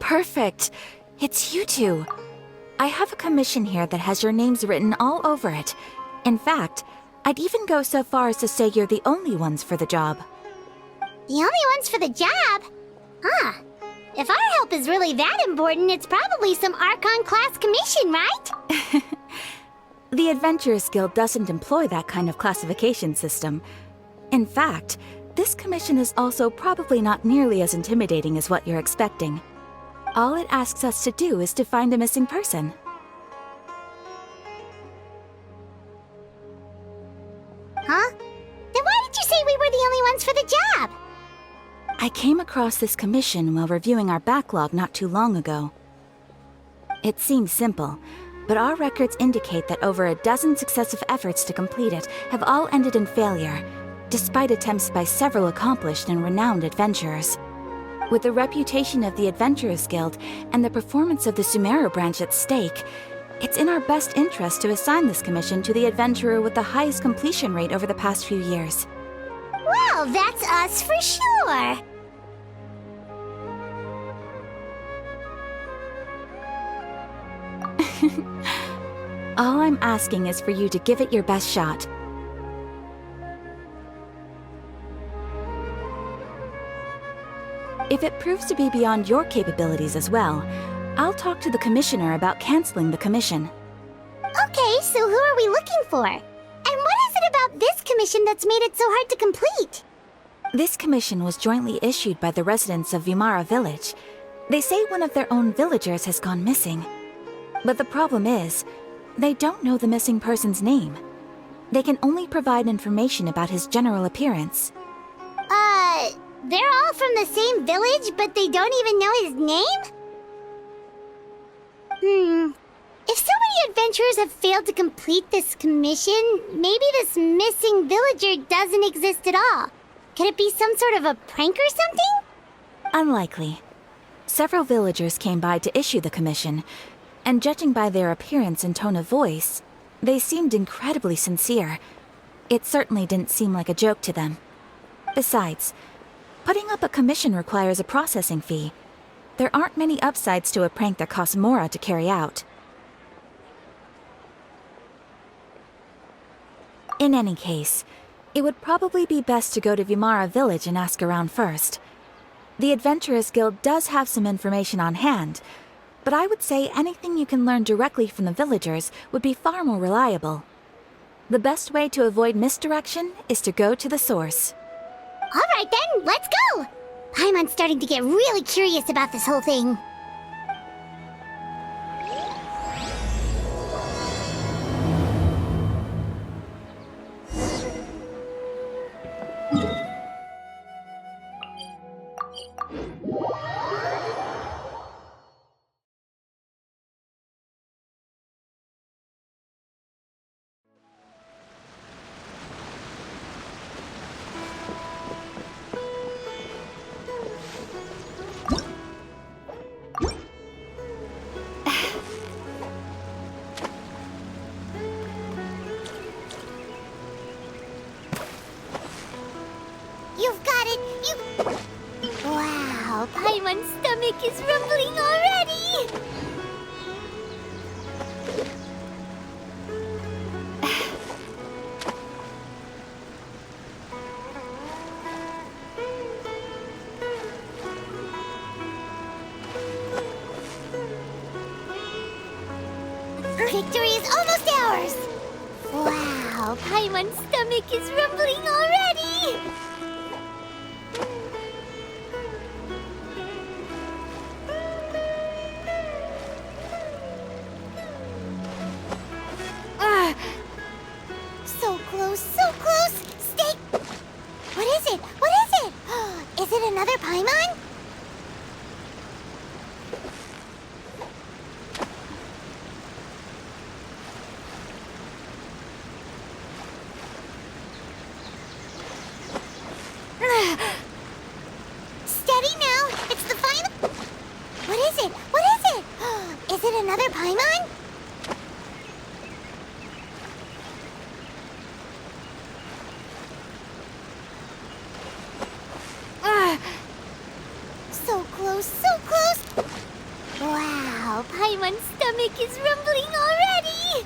Perfect. It's you two. I have a commission here that has your names written all over it. In fact, I'd even go so far as to say you're the only ones for the job. The only ones for the job? Huh. If our help is really that important, it's probably some Archon-class commission, right? The Adventurers Guild doesn't employ that kind of classification system. In fact, this commission is also probably not nearly as intimidating as what you're expecting. All it asks us to do is to find a missing person. Huh? Then why did you say we were the only ones for the job? I came across this commission while reviewing our backlog not too long ago. It seems simple, but our records indicate that over a dozen successive efforts to complete it have all ended in failure, despite attempts by several accomplished and renowned adventurers. With the reputation of the Adventurers Guild and the performance of the Sumeru branch at stake, it's in our best interest to assign this commission to the adventurer with the highest completion rate over the past few years. Well, that's us for sure! All I'm asking is for you to give it your best shot. If it proves to be beyond your capabilities as well, I'll talk to the Commissioner about canceling the commission. Okay, so who are we looking for? And what is it about this commission that's made it so hard to complete? This commission was jointly issued by the residents of Vimara Village. They say one of their own villagers has gone missing. But the problem is, they don't know the missing person's name. They can only provide information about his general appearance. They're all from the same village, but they don't even know his name? If so many adventurers have failed to complete this commission, maybe this missing villager doesn't exist at all. Could it be some sort of a prank or something? Unlikely. Several villagers came by to issue the commission, and judging by their appearance and tone of voice, they seemed incredibly sincere. It certainly didn't seem like a joke to them. Besides, putting up a commission requires a processing fee. There aren't many upsides to a prank that costs Mora to carry out. In any case, it would probably be best to go to Vimara Village and ask around first. The Adventurers Guild does have some information on hand, but I would say anything you can learn directly from the villagers would be far more reliable. The best way to avoid misdirection is to go to the source. Alright then, let's go! Paimon's starting to get really curious about this whole thing. You've got it! Wow, Paimon's stomach is rumbling already! Victory is almost ours! Wow, Paimon's stomach is rumbling already! So close, so close! Stay! What is it? What is it? Is it another Paimon? Paimon's stomach is rumbling already!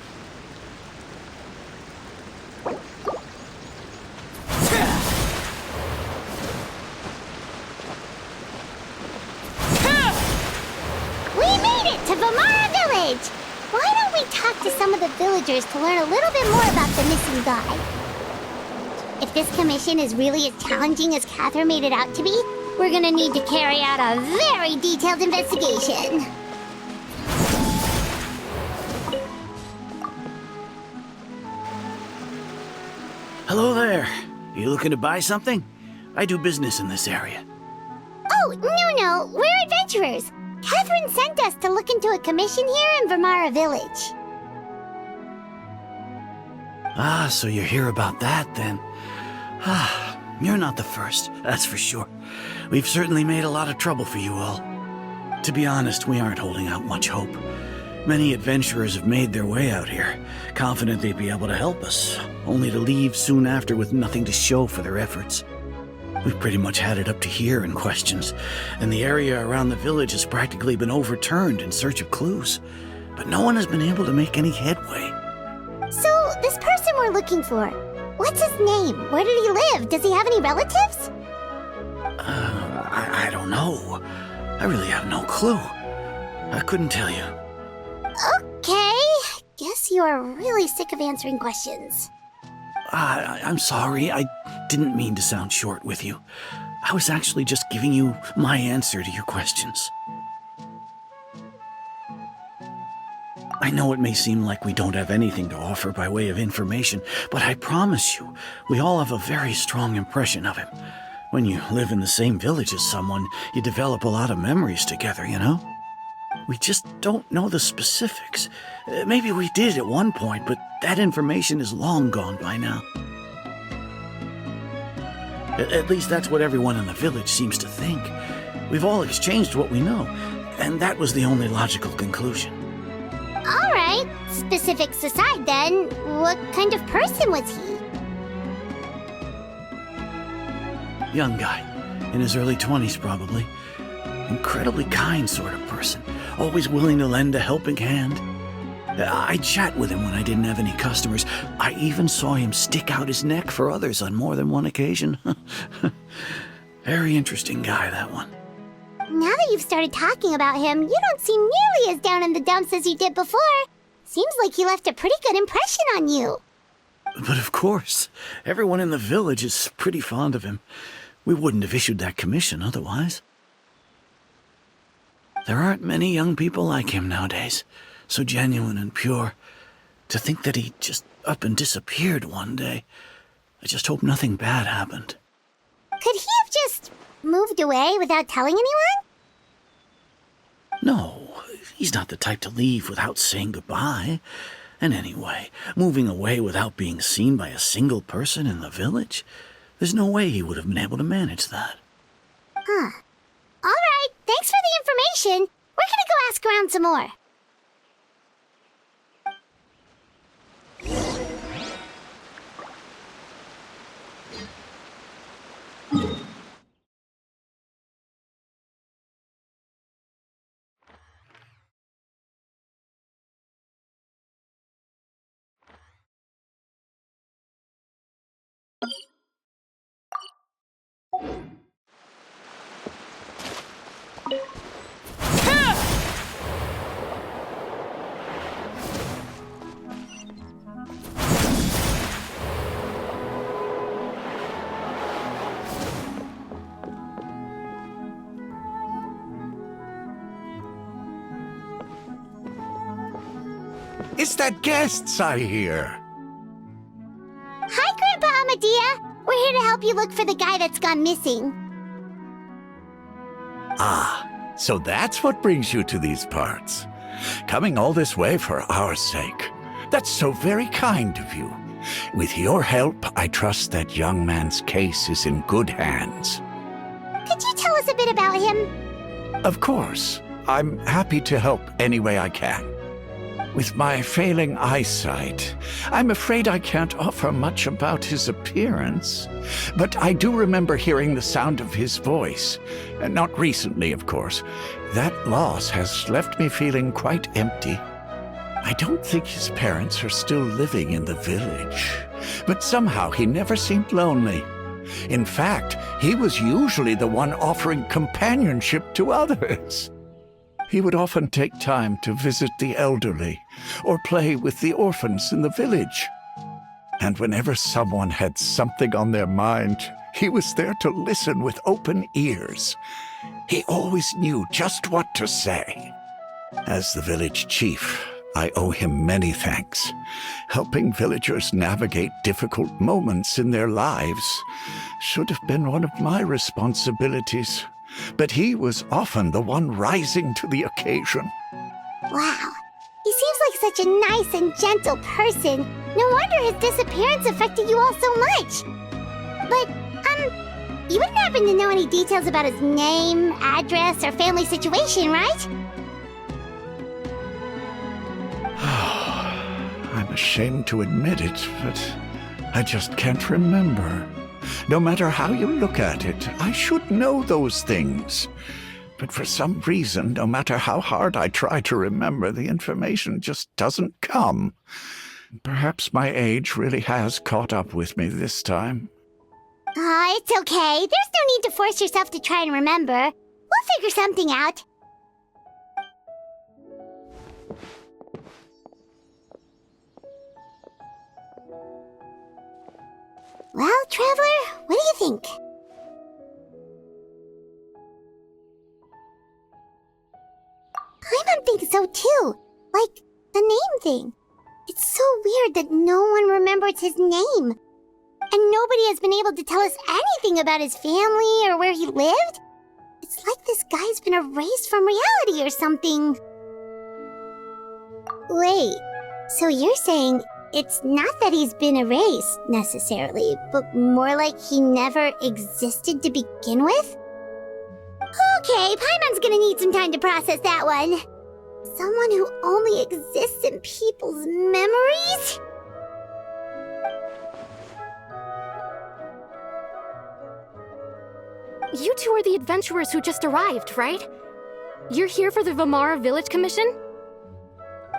We made it to Vamara Village! Why don't we talk to some of the villagers to learn a little bit more about the missing guy? If this commission is really as challenging as Catherine made it out to be, we're gonna need to carry out a very detailed investigation. Hello there. You looking to buy something? I do business in this area. Oh, no, we're adventurers. Catherine sent us to look into a commission here in Vamara Village. Ah, so you're here about that, then. Ah, you're not the first, that's for sure. We've certainly made a lot of trouble for you all. To be honest, we aren't holding out much hope. Many adventurers have made their way out here, confident they'd be able to help us, only to leave soon after with nothing to show for their efforts. We've pretty much had it up to here in questions, and the area around the village has practically been overturned in search of clues. But no one has been able to make any headway. So, this person we're looking for, what's his name? Where did he live? Does he have any relatives? I don't know. I really have no clue. I couldn't tell you. Okay, guess you are really sick of answering questions. I'm sorry. I didn't mean to sound short with you. I was actually just giving you my answer to your questions. I know it may seem like we don't have anything to offer by way of information, but I promise you, we all have a very strong impression of him. When you live in the same village as someone, you develop a lot of memories together, you know? We just don't know the specifics. Maybe we did at one point, but that information is long gone by now. At least that's what everyone in the village seems to think. We've all exchanged what we know, and that was the only logical conclusion. All right, specifics aside then, what kind of person was he? Young guy, in his early 20s probably. Incredibly kind sort of person, always willing to lend a helping hand. I'd chat with him when I didn't have any customers. I even saw him stick out his neck for others on more than one occasion. Very interesting guy, that one. Now that you've started talking about him, you don't seem nearly as down in the dumps as you did before. Seems like he left a pretty good impression on you. But of course, everyone in the village is pretty fond of him. We wouldn't have issued that commission otherwise. There aren't many young people like him nowadays, so genuine and pure. To think that he just up and disappeared one day. I just hope nothing bad happened. Could he have just moved away without telling anyone? No, he's not the type to leave without saying goodbye. And anyway, moving away without being seen by a single person in the village? There's no way he would have been able to manage that. Huh. All right, thanks for the information. We're gonna go ask around some more. It's that guests I hear. Hi, Grandpa Amadea. We're here to help you look for the guy that's gone missing. Ah, so that's what brings you to these parts. Coming all this way for our sake. That's so very kind of you. With your help, I trust that young man's case is in good hands. Could you tell us a bit about him? Of course. I'm happy to help any way I can. With my failing eyesight, I'm afraid I can't offer much about his appearance. But I do remember hearing the sound of his voice. Not recently, of course. That loss has left me feeling quite empty. I don't think his parents are still living in the village. But somehow he never seemed lonely. In fact, he was usually the one offering companionship to others. He would often take time to visit the elderly or play with the orphans in the village. And whenever someone had something on their mind, he was there to listen with open ears. He always knew just what to say. As the village chief, I owe him many thanks. Helping villagers navigate difficult moments in their lives should have been one of my responsibilities. But he was often the one rising to the occasion. Wow. He seems like such a nice and gentle person. No wonder his disappearance affected you all so much. But, you wouldn't happen to know any details about his name, address, or family situation, right? I'm ashamed to admit it, but I just can't remember. No matter how you look at it, I should know those things. But for some reason, no matter how hard I try to remember, the information just doesn't come. Perhaps my age really has caught up with me this time. It's okay. There's no need to force yourself to try and remember. We'll figure something out. Well, Traveler, what do you think? Paimon thinks so too. Like, the name thing. It's so weird that no one remembers his name. And nobody has been able to tell us anything about his family or where he lived. It's like this guy's been erased from reality or something. Wait, so you're saying it's not that he's been erased, necessarily, but more like he never existed to begin with? Okay, Paimon's gonna need some time to process that one. Someone who only exists in people's memories? You two are the adventurers who just arrived, right? You're here for the Vamara Village Commission?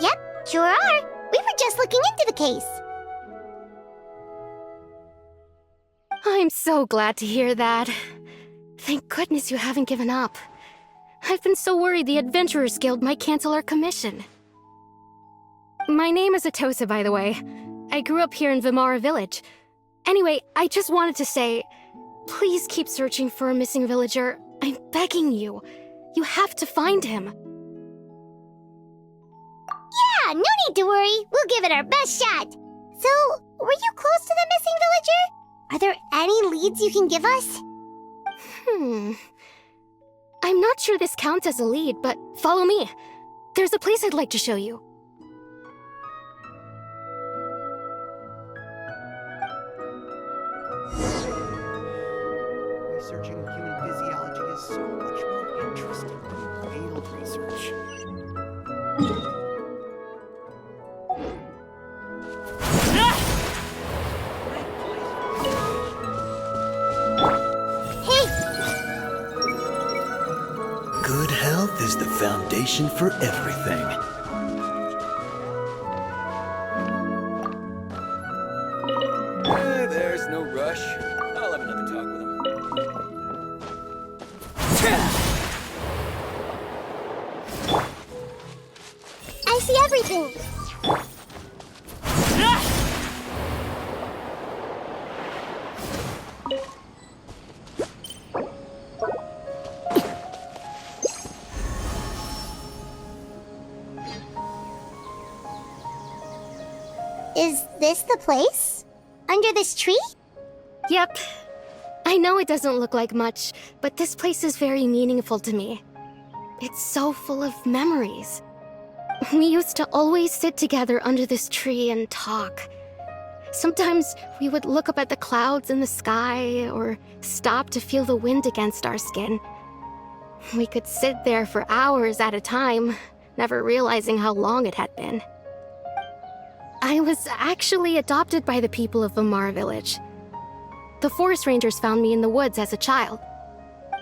Yep, sure are. We were just looking into the case. I'm so glad to hear that. Thank goodness you haven't given up. I've been so worried the Adventurers Guild might cancel our commission. My name is Atosa, by the way. I grew up here in Vamara Village. Anyway, I just wanted to say, please keep searching for a missing villager. I'm begging you. You have to find him. Yeah, no need to worry. We'll give it our best shot. So, were you close to the missing villager? Are there any leads you can give us? I'm not sure this counts as a lead, but follow me. There's a place I'd like to show you. Researching human physiology is so much more interesting than field research. Good health is the foundation for everything. There's no rush. I'll have another talk with him. I see everything. Is this the place? Under this tree? Yep. I know it doesn't look like much, but this place is very meaningful to me. It's so full of memories. We used to always sit together under this tree and talk. Sometimes we would look up at the clouds in the sky or stop to feel the wind against our skin. We could sit there for hours at a time, never realizing how long it had been. I was actually adopted by the people of Vamar Village. The forest rangers found me in the woods as a child.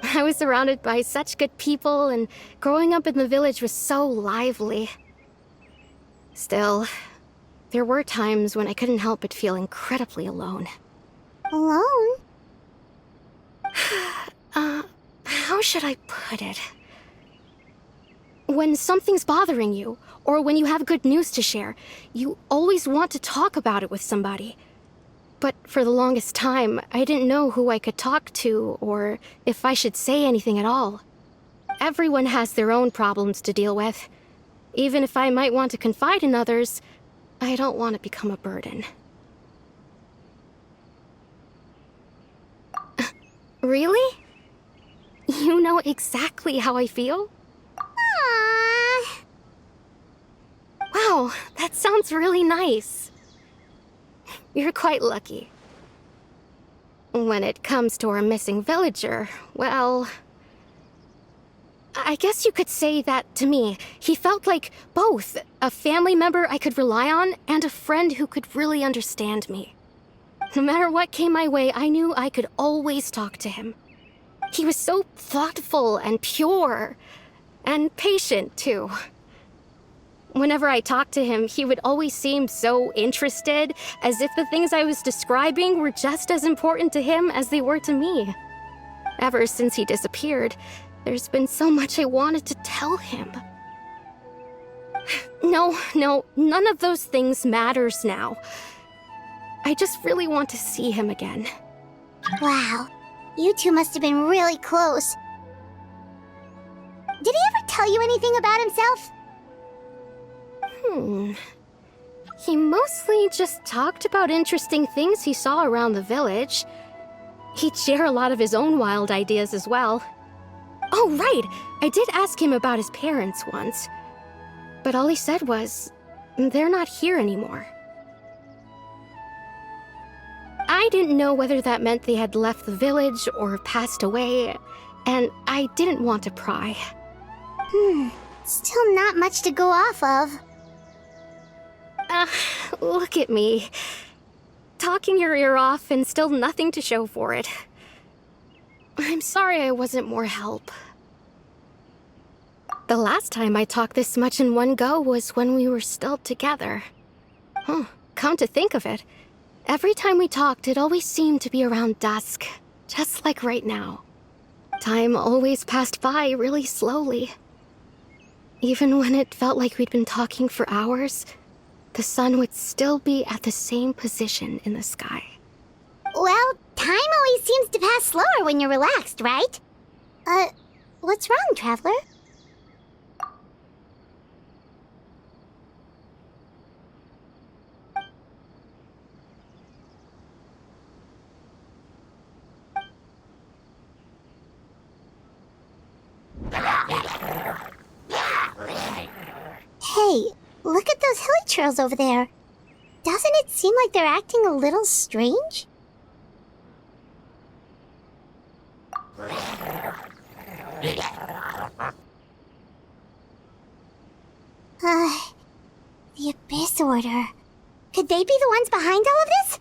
I was surrounded by such good people, and growing up in the village was so lively. Still, there were times when I couldn't help but feel incredibly alone. Alone? How should I put it? When something's bothering you, or when you have good news to share, you always want to talk about it with somebody. But for the longest time, I didn't know who I could talk to, or if I should say anything at all. Everyone has their own problems to deal with. Even if I might want to confide in others, I don't want to become a burden. Really? You know exactly how I feel? Aww. Wow, that sounds really nice. You're quite lucky. When it comes to our missing villager, well, I guess you could say that to me. He felt like both a family member I could rely on and a friend who could really understand me. No matter what came my way, I knew I could always talk to him. He was so thoughtful and pure, and patient, too. Whenever I talked to him, he would always seem so interested, as if the things I was describing were just as important to him as they were to me. Ever since he disappeared, there's been so much I wanted to tell him. No, none of those things matters now. I just really want to see him again. Wow. You two must have been really close. Did he ever tell you anything about himself? He mostly just talked about interesting things he saw around the village. He'd share a lot of his own wild ideas as well. Oh, right! I did ask him about his parents once. But all he said was, they're not here anymore. I didn't know whether that meant they had left the village or passed away, and I didn't want to pry. Still not much to go off of. Look at me. Talking your ear off and still nothing to show for it. I'm sorry I wasn't more help. The last time I talked this much in one go was when we were still together. Come to think of it, every time we talked, it always seemed to be around dusk, just like right now. Time always passed by really slowly. Even when it felt like we'd been talking for hours, the sun would still be at the same position in the sky. Well, time always seems to pass slower when you're relaxed, right? What's wrong, Traveler? Hey, look at those hilly trails over there. Doesn't it seem like they're acting a little strange? The Abyss Order. Could they be the ones behind all of this?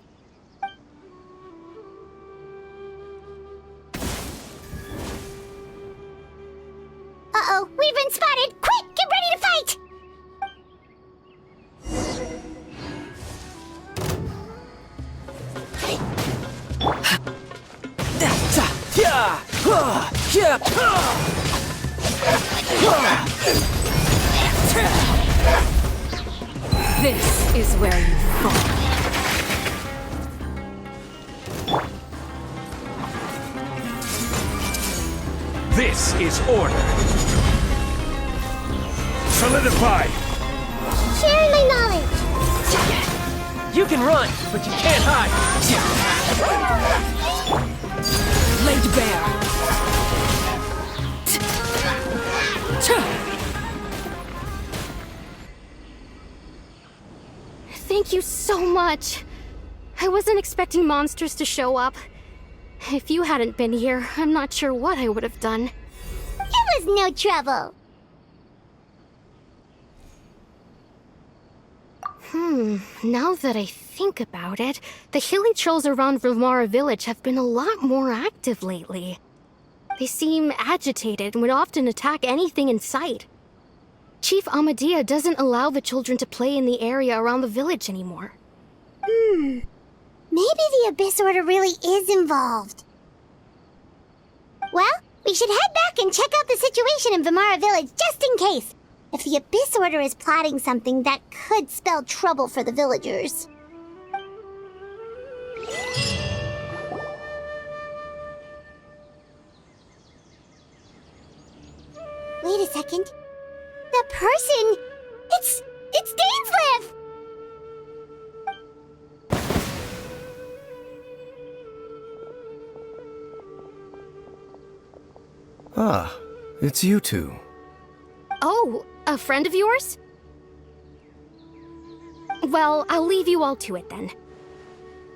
Uh-oh, we've been spotted! Quick, get ready to fight! This is where you fall. This is order. Solidify! Share my knowledge! You can run, but you can't hide. Laid bare. Thank you so much. I wasn't expecting monsters to show up. If you hadn't been here, I'm not sure what I would have done. It was no trouble. Now that I think about it, the hilly trolls around Vimara village have been a lot more active lately. They seem agitated and would often attack anything in sight. Chief Amadea doesn't allow the children to play in the area around the village anymore. Maybe the Abyss Order really is involved. Well, we should head back and check out the situation in Vimara village just in case. If the Abyss Order is plotting something that could spell trouble for the villagers. Wait a second. That person! It's Dainsleif! Ah, it's you two. Oh, a friend of yours? Well, I'll leave you all to it then.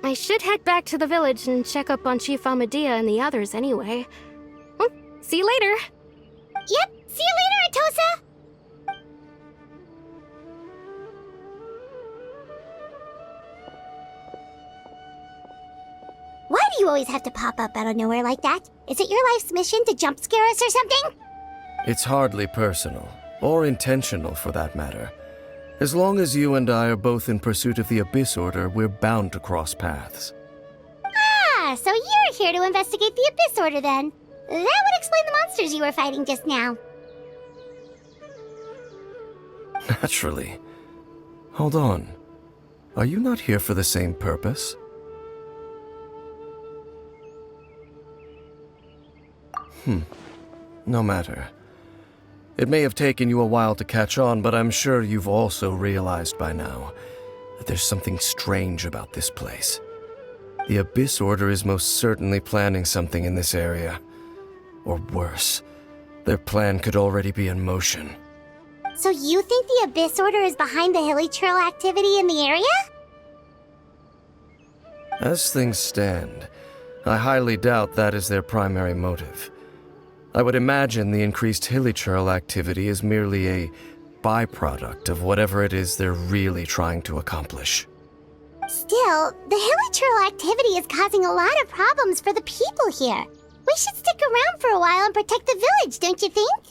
I should head back to the village and check up on Chief Amadea and the others anyway. Well, see you later. Yep, see you later, Atosa! Why do you always have to pop up out of nowhere like that? Is it your life's mission to jump scare us or something? It's hardly personal, or intentional for that matter. As long as you and I are both in pursuit of the Abyss Order, we're bound to cross paths. Ah, so you're here to investigate the Abyss Order then. That would explain the monsters you were fighting just now. Naturally. Hold on. Are you not here for the same purpose? No matter. It may have taken you a while to catch on, but I'm sure you've also realized by now that there's something strange about this place. The Abyss Order is most certainly planning something in this area. Or worse, their plan could already be in motion. So you think the Abyss Order is behind the hilly trail activity in the area? As things stand, I highly doubt that is their primary motive. I would imagine the increased hilly trail activity is merely a byproduct of whatever it is they're really trying to accomplish. Still, the hilly trail activity is causing a lot of problems for the people here. We should stick around for a while and protect the village, don't you think?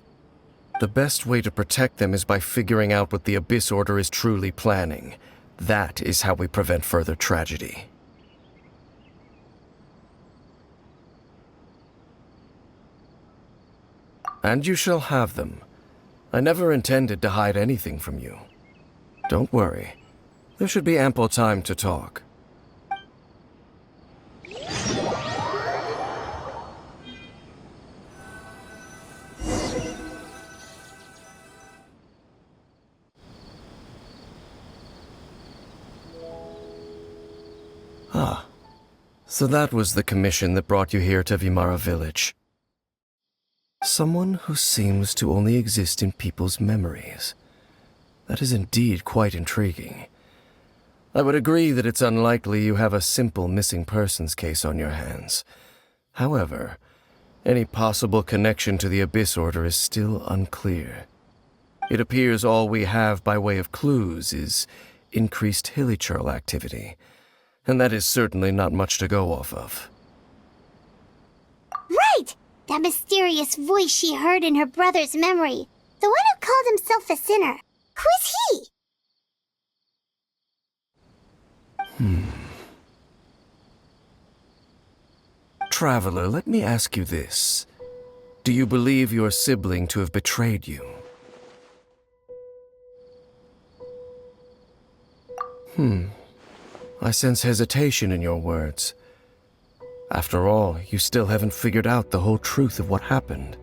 The best way to protect them is by figuring out what the Abyss Order is truly planning. That is how we prevent further tragedy. And you shall have them. I never intended to hide anything from you. Don't worry. There should be ample time to talk. Ah, so that was the commission that brought you here to Vimara village. Someone who seems to only exist in people's memories. That is indeed quite intriguing. I would agree that it's unlikely you have a simple missing persons case on your hands. However, any possible connection to the Abyss Order is still unclear. It appears all we have by way of clues is increased hilly trail activity, and that is certainly not much to go off of. Right! That mysterious voice she heard in her brother's memory. The one who called himself a sinner. Who is he? Traveler, let me ask you this. Do you believe your sibling to have betrayed you? I sense hesitation in your words. After all, you still haven't figured out the whole truth of what happened.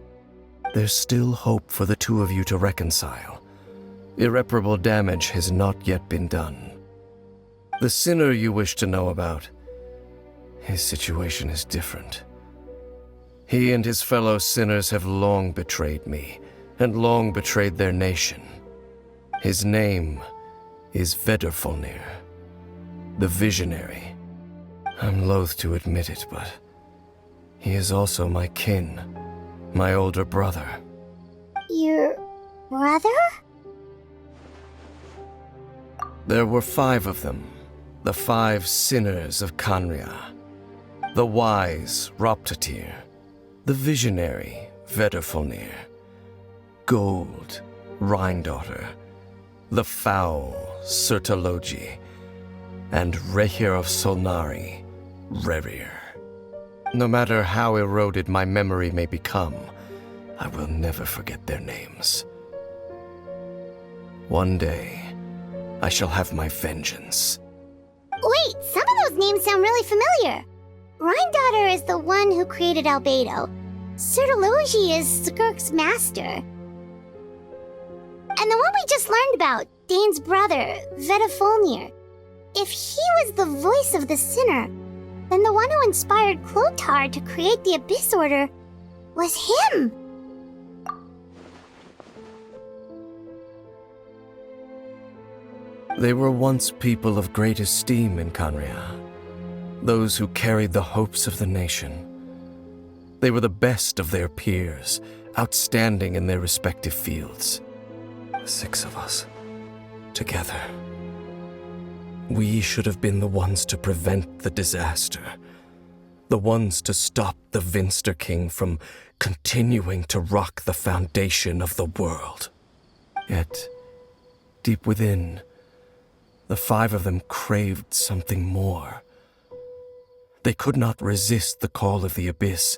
There's still hope for the two of you to reconcile. Irreparable damage has not yet been done. The sinner you wish to know about, his situation is different. He and his fellow sinners have long betrayed me, and long betrayed their nation. His name is Vederfolnir, the Visionary. I'm loath to admit it, but he is also my kin, my older brother. Your brother? There were 5 of them, the 5 sinners of Canria. The wise Roptatir, the visionary Vedderfolnir, Gold Rhindaughter, the foul Sertologi, and Rehir of Solnari, Rerir. No matter how eroded my memory may become, I will never forget their names. One day, I shall have my vengeance. Wait, some of those names sound really familiar. Rhindaughter is the one who created Albedo. Sertologi is Skirk's master. And the one we just learned about, Dane's brother, Vedderfolnir. If he was the voice of the sinner, then the one who inspired Clothar to create the Abyss Order was him! They were once people of great esteem in Canria, those who carried the hopes of the nation. They were the best of their peers, outstanding in their respective fields. 6 of us, together. We should have been the ones to prevent the disaster, the ones to stop the Vinster King from continuing to rock the foundation of the world. Yet, deep within, the 5 of them craved something more. They could not resist the call of the Abyss,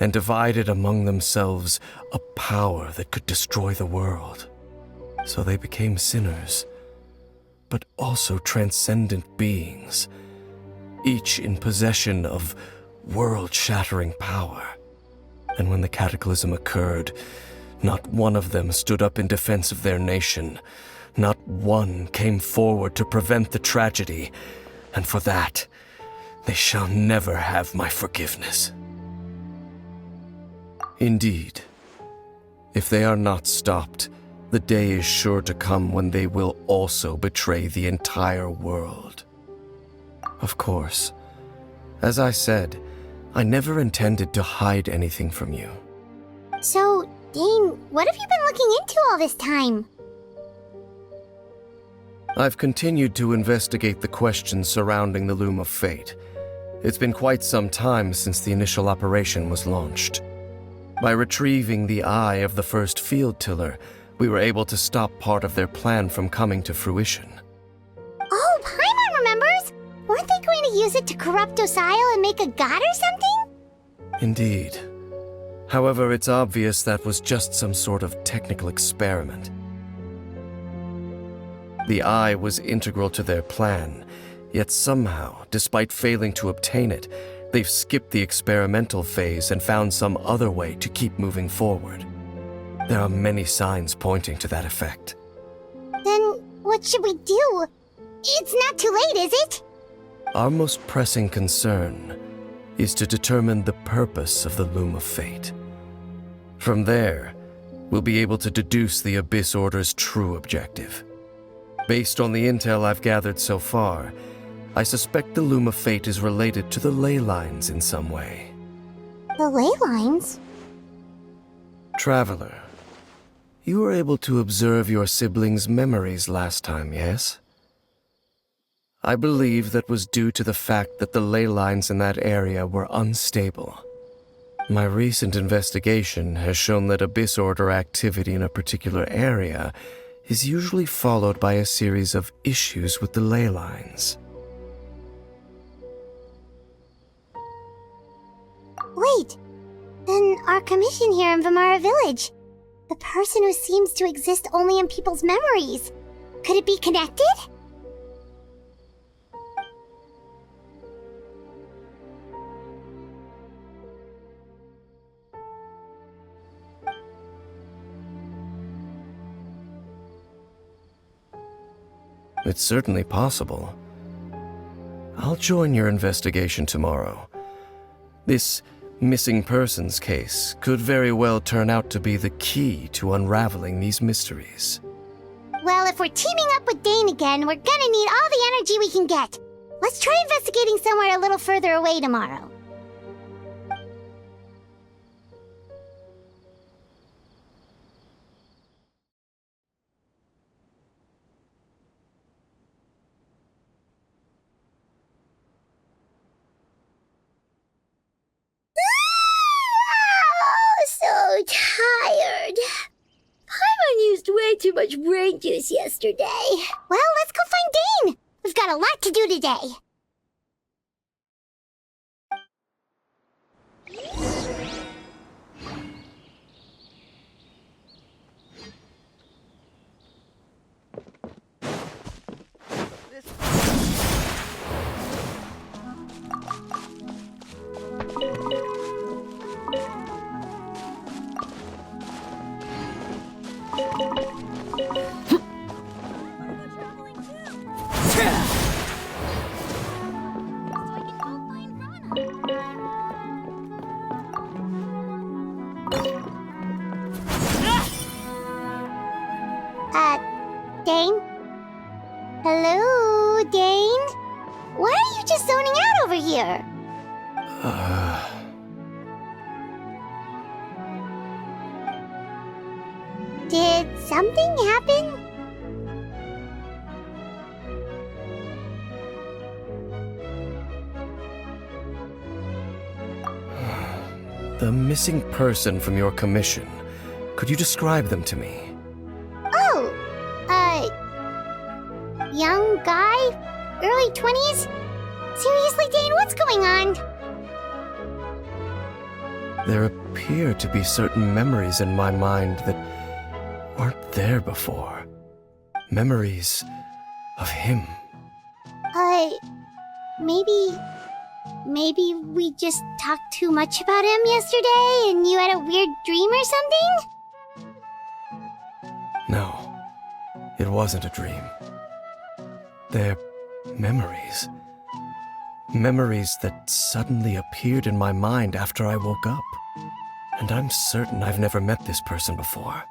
and divided among themselves a power that could destroy the world. So they became sinners, but also transcendent beings, each in possession of world-shattering power. And when the cataclysm occurred, not one of them stood up in defense of their nation. Not one came forward to prevent the tragedy, and for that, they shall never have my forgiveness. Indeed, if they are not stopped, the day is sure to come when they will also betray the entire world. Of course, as I said, I never intended to hide anything from you. So, Dane, what have you been looking into all this time? I've continued to investigate the questions surrounding the Loom of Fate. It's been quite some time since the initial operation was launched. By retrieving the eye of the first field tiller, we were able to stop part of their plan from coming to fruition. Oh, Paimon remembers! Weren't they going to use it to corrupt Osile and make a god or something? Indeed. However, it's obvious that was just some sort of technical experiment. The eye was integral to their plan, yet somehow, despite failing to obtain it, they've skipped the experimental phase and found some other way to keep moving forward. There are many signs pointing to that effect. Then, what should we do? It's not too late, is it? Our most pressing concern is to determine the purpose of the Loom of Fate. From there, we'll be able to deduce the Abyss Order's true objective. Based on the intel I've gathered so far, I suspect the Loom of Fate is related to the ley lines in some way. The ley lines? Traveler, you were able to observe your siblings' memories last time, yes? I believe that was due to the fact that the ley lines in that area were unstable. My recent investigation has shown that Abyss Order activity in a particular area is usually followed by a series of issues with the ley lines. Wait, then our commission here in Vimara Village, the person who seems to exist only in people's memories, could it be connected? It's certainly possible. I'll join your investigation tomorrow. This missing persons case could very well turn out to be the key to unraveling these mysteries. Well, if we're teaming up with Dane again, we're gonna need all the energy we can get. Let's try investigating somewhere a little further away tomorrow. tired. Paimon used way too much brain juice yesterday. Well, let's go find Dane. We've got a lot to do today. Dane? Hello, Dane? Why are you just zoning out over here? Did something happen? The missing person from your commission. Could you describe them to me? Oh, young guy? Early 20s? Seriously, Dane, what's going on? There appear to be certain memories in my mind that weren't there before. Memories of him. Maybe we just talked too much about him yesterday and you had a weird dream or something? No, it wasn't a dream. They're memories. Memories that suddenly appeared in my mind after I woke up. And I'm certain I've never met this person before.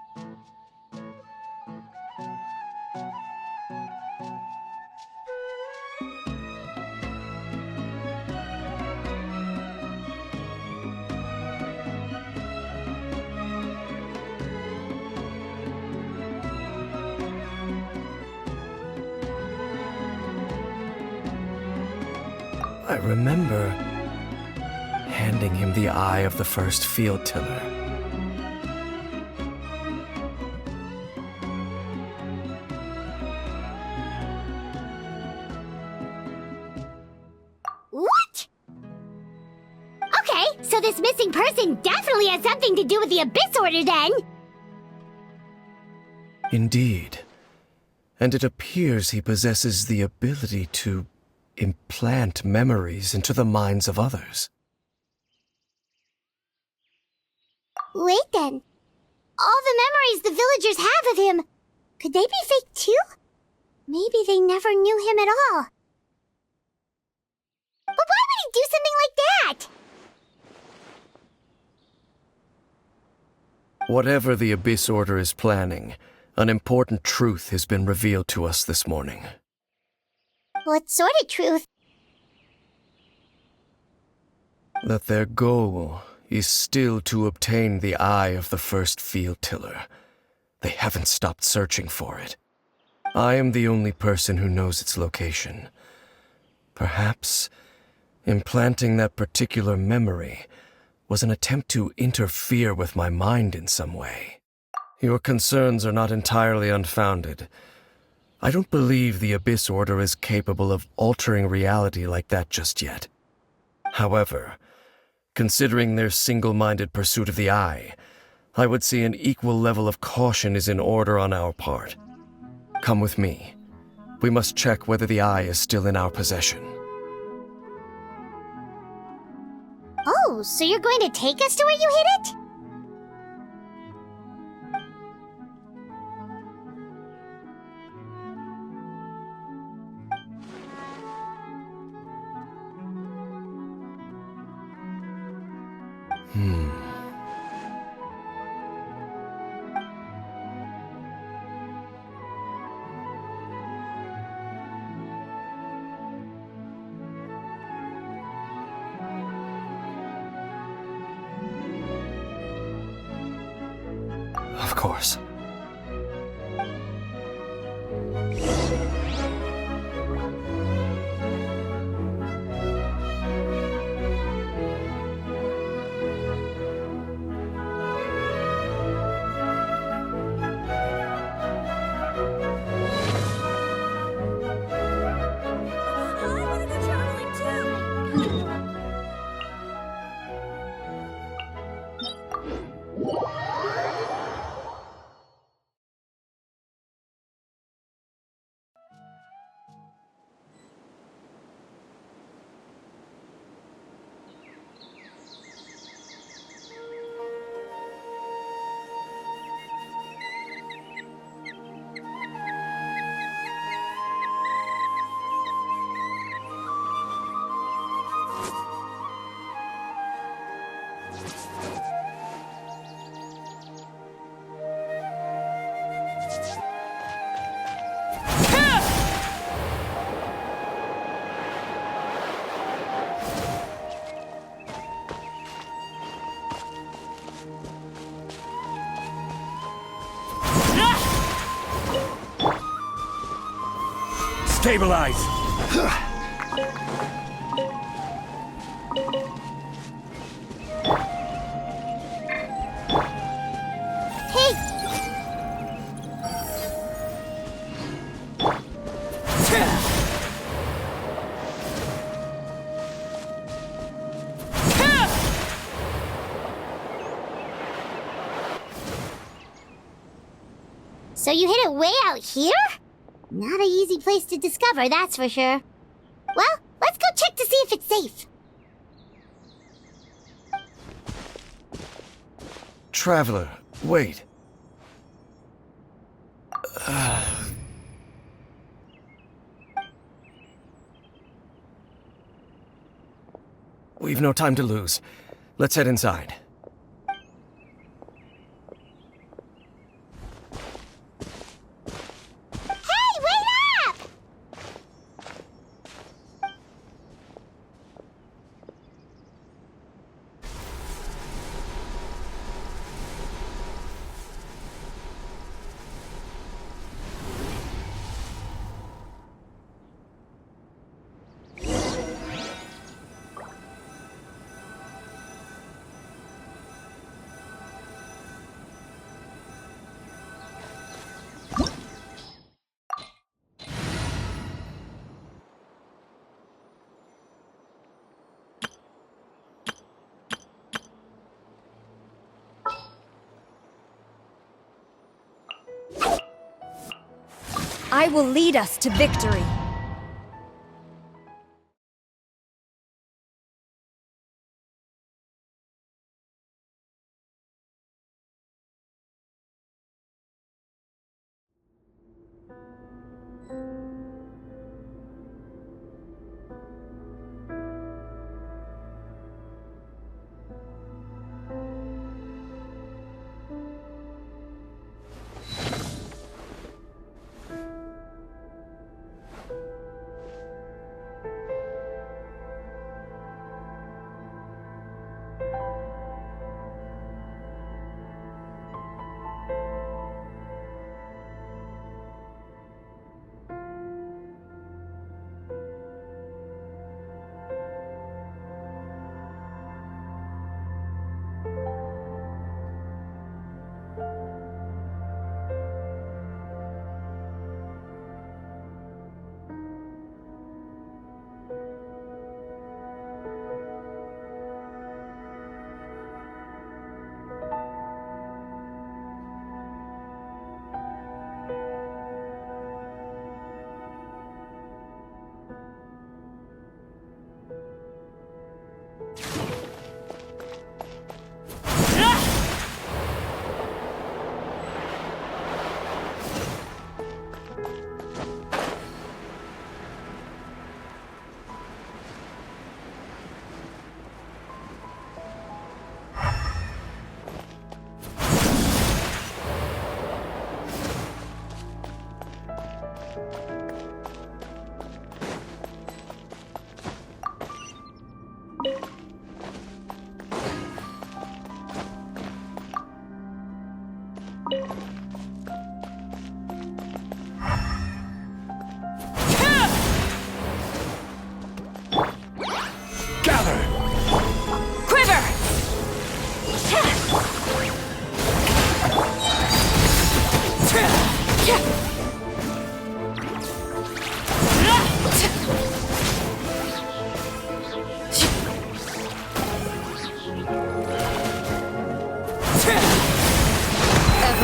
I remember handing him the eye of the first field tiller. What? Okay, so this missing person definitely has something to do with the Abyss Order then! Indeed. And it appears he possesses the ability to implant memories into the minds of others. Wait then. All the memories the villagers have of him, could they be fake too? Maybe they never knew him at all. But why would he do something like that? Whatever the Abyss Order is planning, an important truth has been revealed to us this morning. What sort of truth? That their goal is still to obtain the eye of the first field tiller. They haven't stopped searching for it. I am the only person who knows its location. Perhaps implanting that particular memory was an attempt to interfere with my mind in some way. Your concerns are not entirely unfounded. I don't believe the Abyss Order is capable of altering reality like that just yet. However, considering their single-minded pursuit of the eye, I would say an equal level of caution is in order on our part. Come with me. We must check whether the eye is still in our possession. Oh, so you're going to take us to where you hid it? Of course. Stabilize! Hey! So you hid it way out here? Not an easy place to discover, that's for sure. Well, let's go check to see if it's safe. Traveler, wait. We've no time to lose. Let's head inside. Hey, wait up! I will lead us to victory.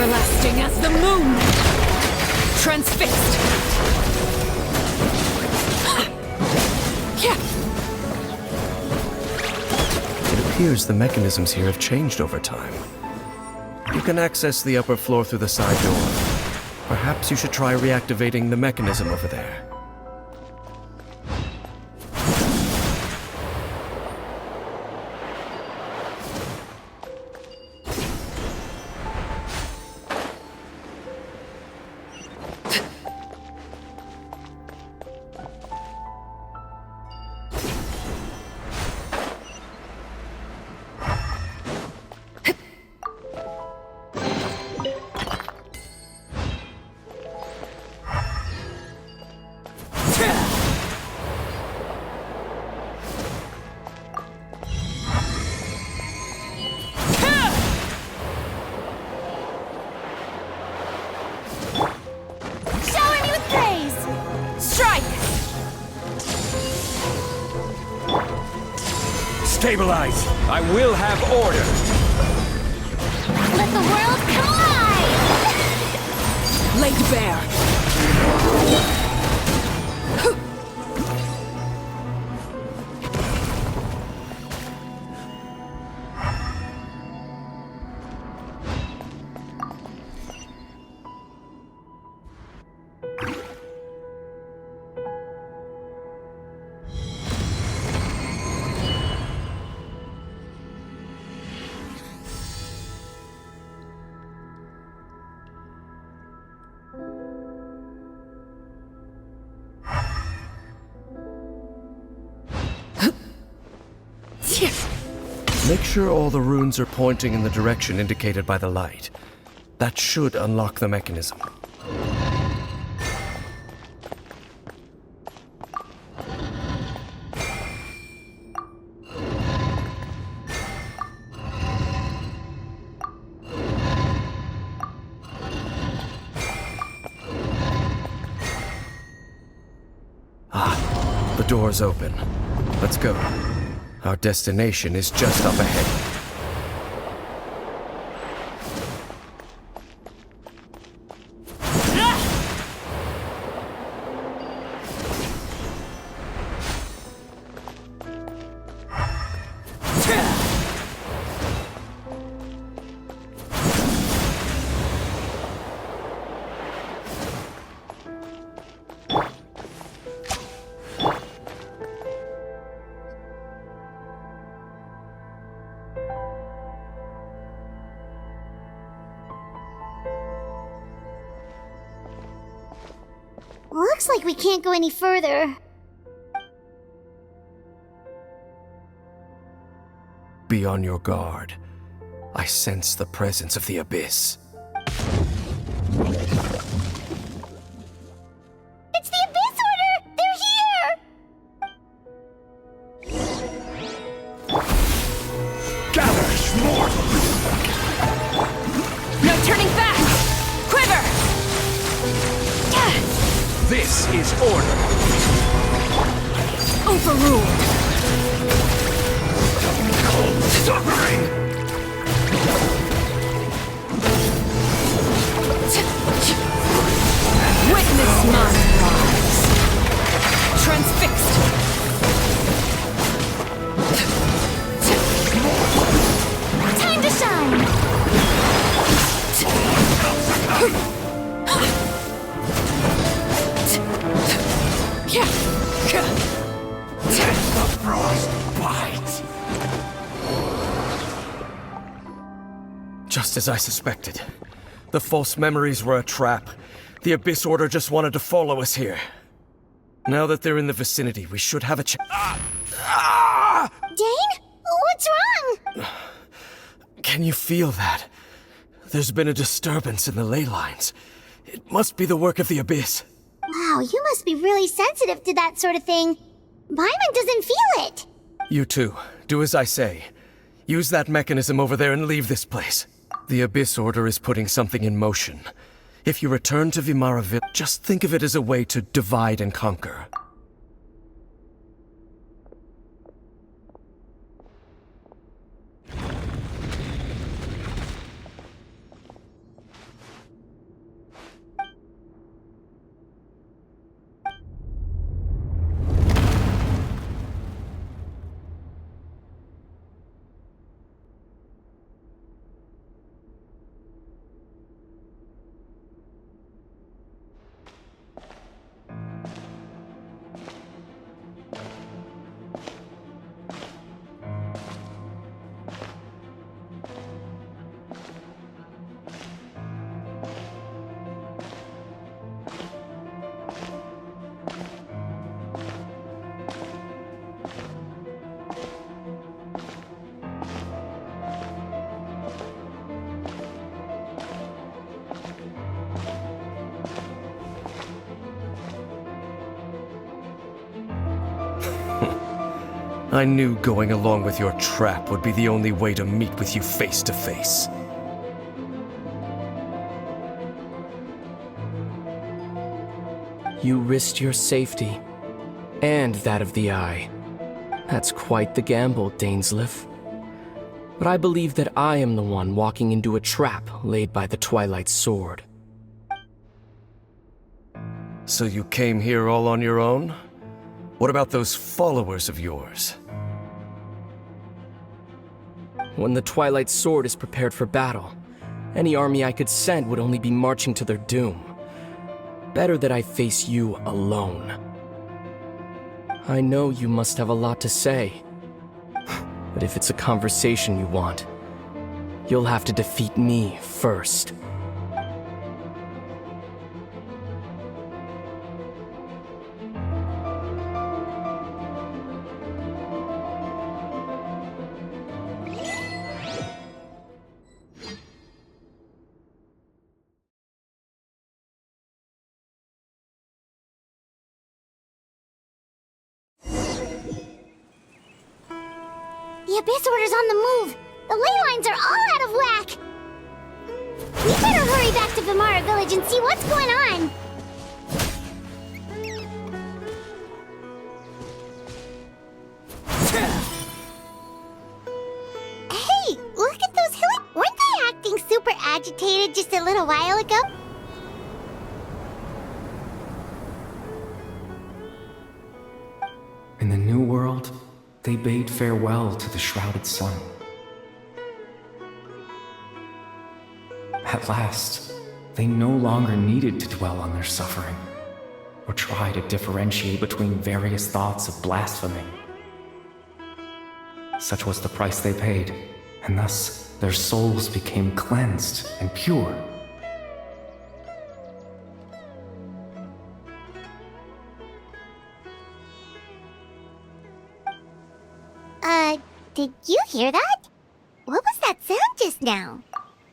Everlasting as the moon! Transfixed! It appears the mechanisms here have changed over time. You can access the upper floor through the side door. Perhaps you should try reactivating the mechanism over there. Stabilize! I will have order! Let the world collide! Laid bare. Make sure all the runes are pointing in the direction indicated by the light. That should unlock the mechanism. The door's open. Let's go. Our destination is just up ahead. Looks like we can't go any further. Be on your guard. I sense the presence of the Abyss. It's the Abyss Order! They're here! Gather, mortals! No turning back! Quiver! This is order! Overruled! Suffering! Witness my rise! Transfixed! Time to shine! Let the frost bite! Just as I suspected. The false memories were a trap. The Abyss Order just wanted to follow us here. Now that they're in the vicinity, we should have a chance. Dane? What's wrong? Can you feel that? There's been a disturbance in the ley lines. It must be the work of the Abyss. Wow, you must be really sensitive to that sort of thing. Paimon doesn't feel it. You too. Do as I say. Use that mechanism over there and leave this place. The Abyss Order is putting something in motion. If you return to Vimara Village, just think of it as a way to divide and conquer. I knew going along with your trap would be the only way to meet with you face to face. You risked your safety, and that of the Eye. That's quite the gamble, Dainsleif. But I believe that I am the one walking into a trap laid by the Twilight Sword. So you came here all on your own? What about those followers of yours? When the Twilight Sword is prepared for battle, any army I could send would only be marching to their doom. Better that I face you alone. I know you must have a lot to say. But if it's a conversation you want, you'll have to defeat me first. The Abyss Order's on the move! The ley lines are all out of whack! We better hurry back to Vimara Village and see what's going on! Hey, look at those hilly... Weren't they acting super agitated just a little while ago? In the New World, they bade farewell to the shrouded sun. At last, they no longer needed to dwell on their suffering, or try to differentiate between various thoughts of blasphemy. Such was the price they paid, and thus their souls became cleansed and pure. Did you hear that? What was that sound just now?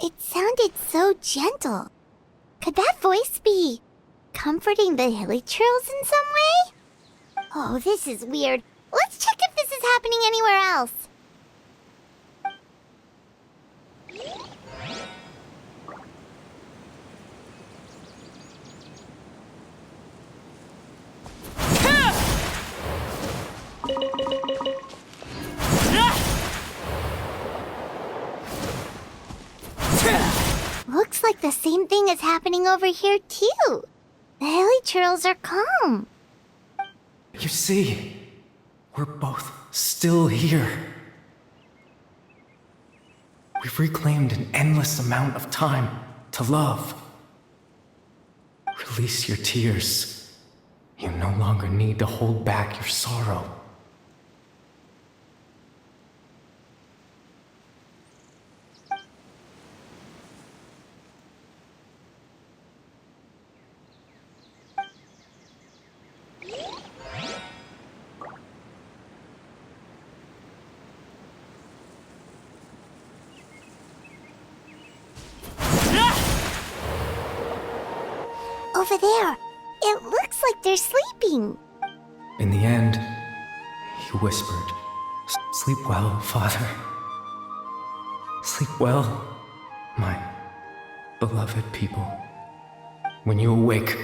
It sounded so gentle. Could that voice be comforting the hilly churls in some way? Oh, this is weird. Let's check if this is happening anywhere else. Looks like the same thing is happening over here, too. The hilly churls are calm. You see, we're both still here. We've reclaimed an endless amount of time to love. Release your tears. You no longer need to hold back your sorrow. Over there. It looks like they're sleeping. In the end, he whispered, "Sleep well, Father. Sleep well, my beloved people. When you awake,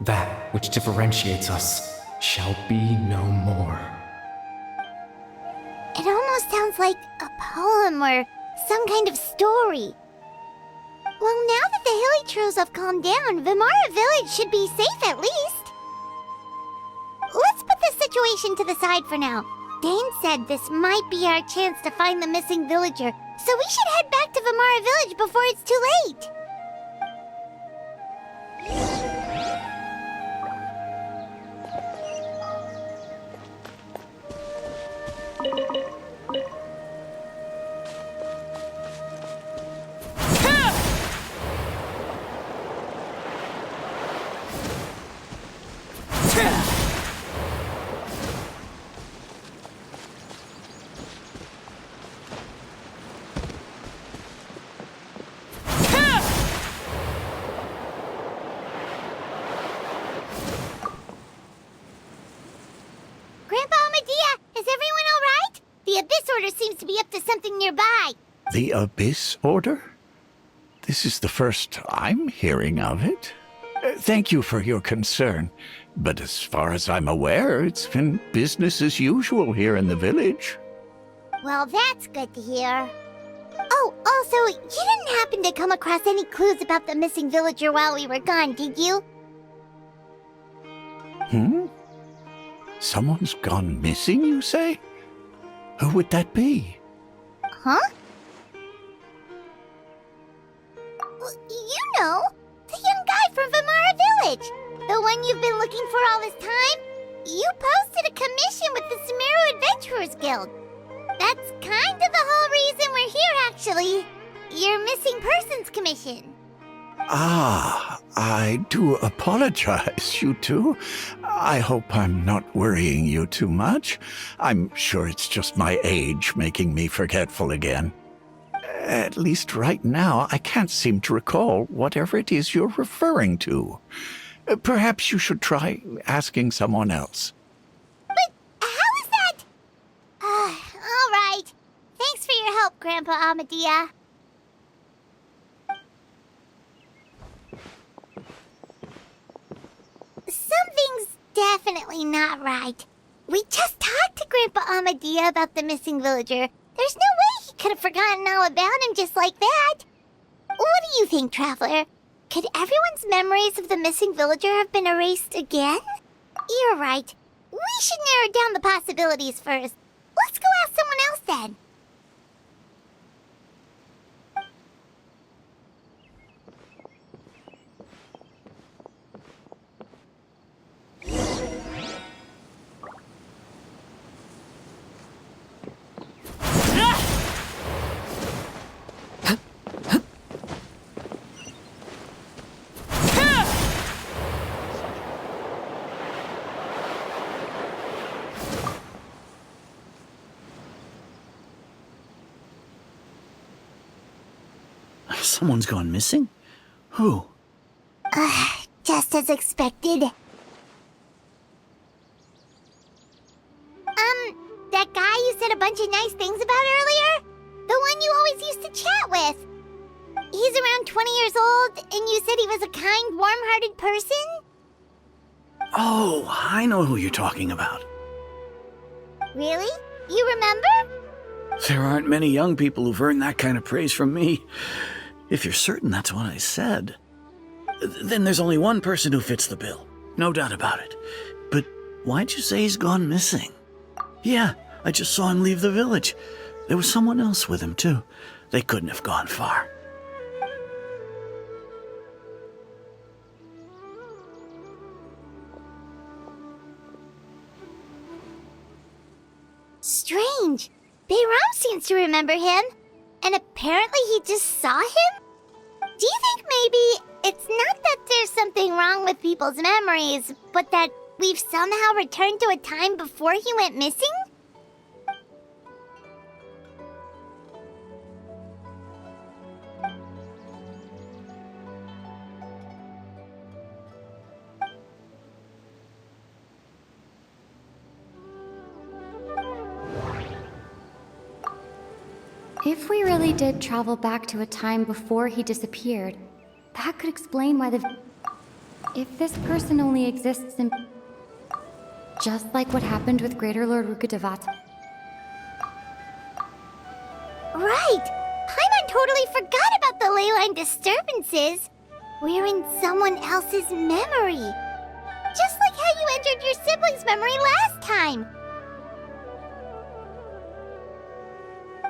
that which differentiates us shall be no more." It almost sounds like a poem or some kind of story. Well, now that the hilly churls have calmed down, Vimara Village should be safe at least. Let's put this situation to the side for now. Dane said this might be our chance to find the missing villager, so we should head back to Vimara Village before it's too late. The Abyss Order seems to be up to something nearby. The Abyss Order? This is the first I'm hearing of it. Thank you for your concern, but as far as I'm aware, it's been business as usual here in the village. Well, that's good to hear. Oh, also, you didn't happen to come across any clues about the missing villager while we were gone, did you? Someone's gone missing, you say? Who would that be? Huh? Well, you know, the young guy from Vamara Village. The one you've been looking for all this time. You posted a commission with the Sumeru Adventurers Guild. That's kind of the whole reason we're here, actually. Your missing persons commission. Ah, I do apologize, you two. I hope I'm not worrying you too much. I'm sure it's just my age making me forgetful again. At least right now, I can't seem to recall whatever it is you're referring to. Perhaps you should try asking someone else. But how is that? All right. Thanks for your help, Grandpa Amadia. Something's definitely not right. We just talked to Grandpa Amadia about the missing villager. There's no way he could have forgotten all about him just like that. What do you think, Traveler? Could everyone's memories of the missing villager have been erased again? You're right. We should narrow down the possibilities first. Let's go ask someone else then. Someone's gone missing? Who? Just as expected. That guy you said a bunch of nice things about earlier? The one you always used to chat with. He's around 20 years old, and you said he was a kind, warm-hearted person? Oh, I know who you're talking about. Really? You remember? There aren't many young people who've earned that kind of praise from me. If you're certain that's what I said, then there's only one person who fits the bill. No doubt about it. But why'd you say he's gone missing? Yeah, I just saw him leave the village. There was someone else with him, too. They couldn't have gone far. Strange. Bayram seems to remember him. And apparently he just saw him? Do you think maybe it's not that there's something wrong with people's memories, but that we've somehow returned to a time before he went missing? If we really did travel back to a time before he disappeared, that could explain why If this person only exists in... Just like what happened with Greater Lord Rukkhadavat. Right! Paimon totally forgot about the ley line disturbances. We're in someone else's memory. Just like how you entered your sibling's memory last time.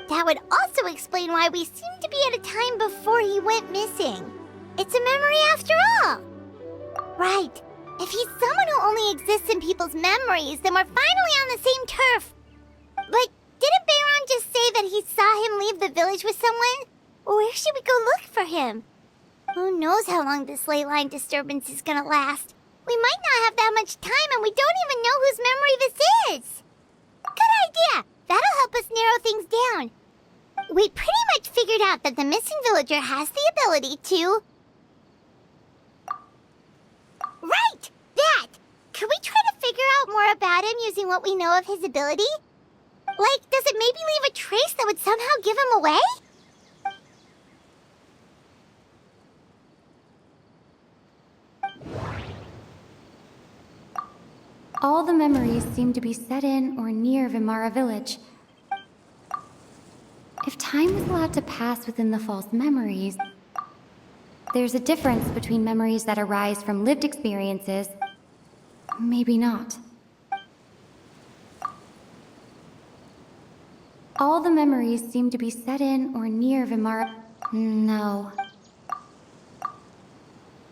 That would also explain why we seem to be at a time before he went missing. It's a memory after all. Right. If he's someone who only exists in people's memories, then we're finally on the same turf. But didn't Bayron just say that he saw him leave the village with someone? Where should we go look for him? Who knows how long this ley line disturbance is gonna last? We might not have that much time, and we don't even know whose memory this is. Good idea. That'll help us narrow things down. We pretty much figured out that the missing villager has the ability to... Right! That! Could we try to figure out more about him using what we know of his ability? Like, does it maybe leave a trace that would somehow give him away? All the memories seem to be set in or near Vimara village. If time is allowed to pass within the false memories, there's a difference between memories that arise from lived experiences, maybe not. All the memories seem to be set in or near Vimara. No.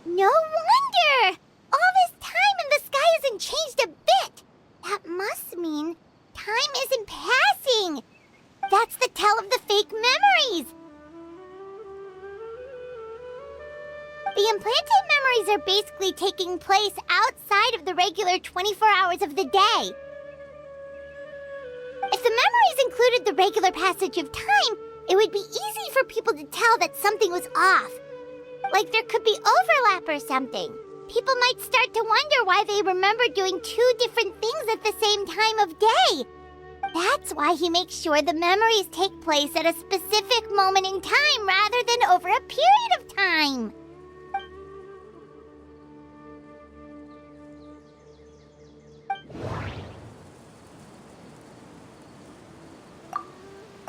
No wonder! All this time and the sky hasn't changed a bit! That must mean time isn't passing! That's the tell of the fake memories! The implanted memories are basically taking place outside of the regular 24 hours of the day. If the memories included the regular passage of time, it would be easy for people to tell that something was off. Like there could be overlap or something. People might start to wonder why they remember doing two different things at the same time of day. That's why he makes sure the memories take place at a specific moment in time rather than over a period of time.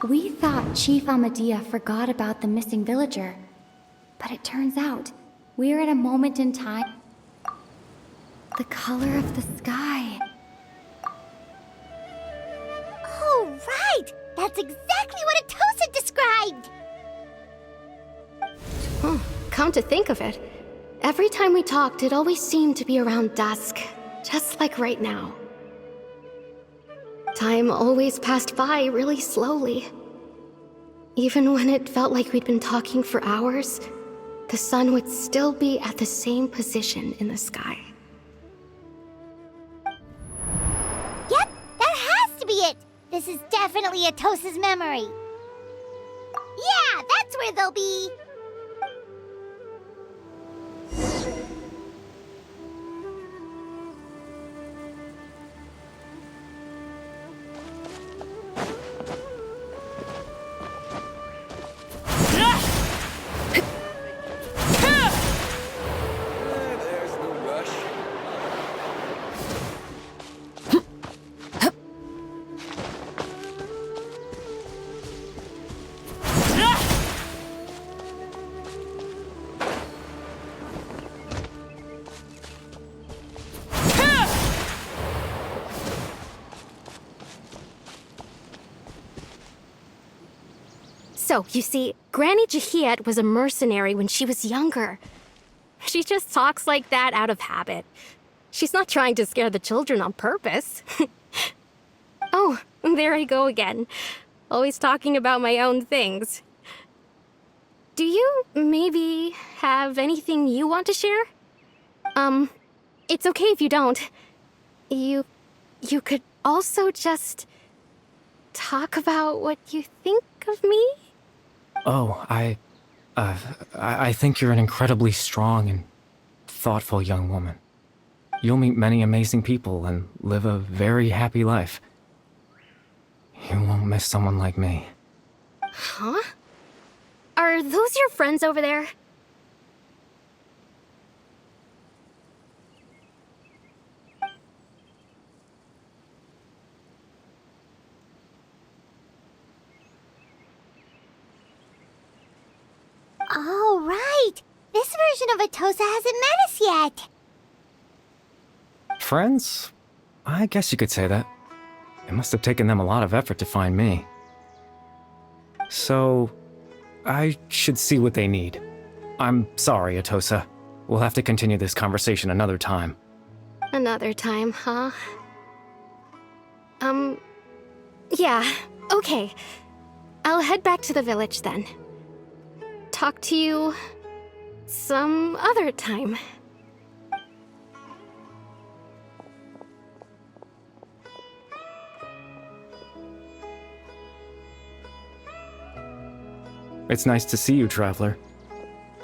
We thought Chief Amadea forgot about the missing villager, but it turns out we're at a moment in time. The color of the sky. Oh, right! That's exactly what Atosa described! Come to think of it, every time we talked, it always seemed to be around dusk, just like right now. Time always passed by really slowly. Even when it felt like we'd been talking for hours, the sun would still be at the same position in the sky. Yep, that has to be it! This is definitely Atosa's memory. Yeah, that's where they'll be! There's no rush. So, you see, Granny Jahiet was a mercenary when she was younger. She just talks like that out of habit. She's not trying to scare the children on purpose. Oh, there I go again. Always talking about my own things. Do you maybe have anything you want to share? It's okay if you don't. You could also just talk about what you think of me? Oh, I think you're an incredibly strong and thoughtful young woman. You'll meet many amazing people and live a very happy life. You won't miss someone like me. Huh? Are those your friends over there? Oh, right! This version of Atosa hasn't met us yet! Friends? I guess you could say that. It must have taken them a lot of effort to find me. So, I should see what they need. I'm sorry, Atosa. We'll have to continue this conversation another time. Another time, huh? Yeah, okay. I'll head back to the village then. Talk to you some other time. It's nice to see you, Traveler.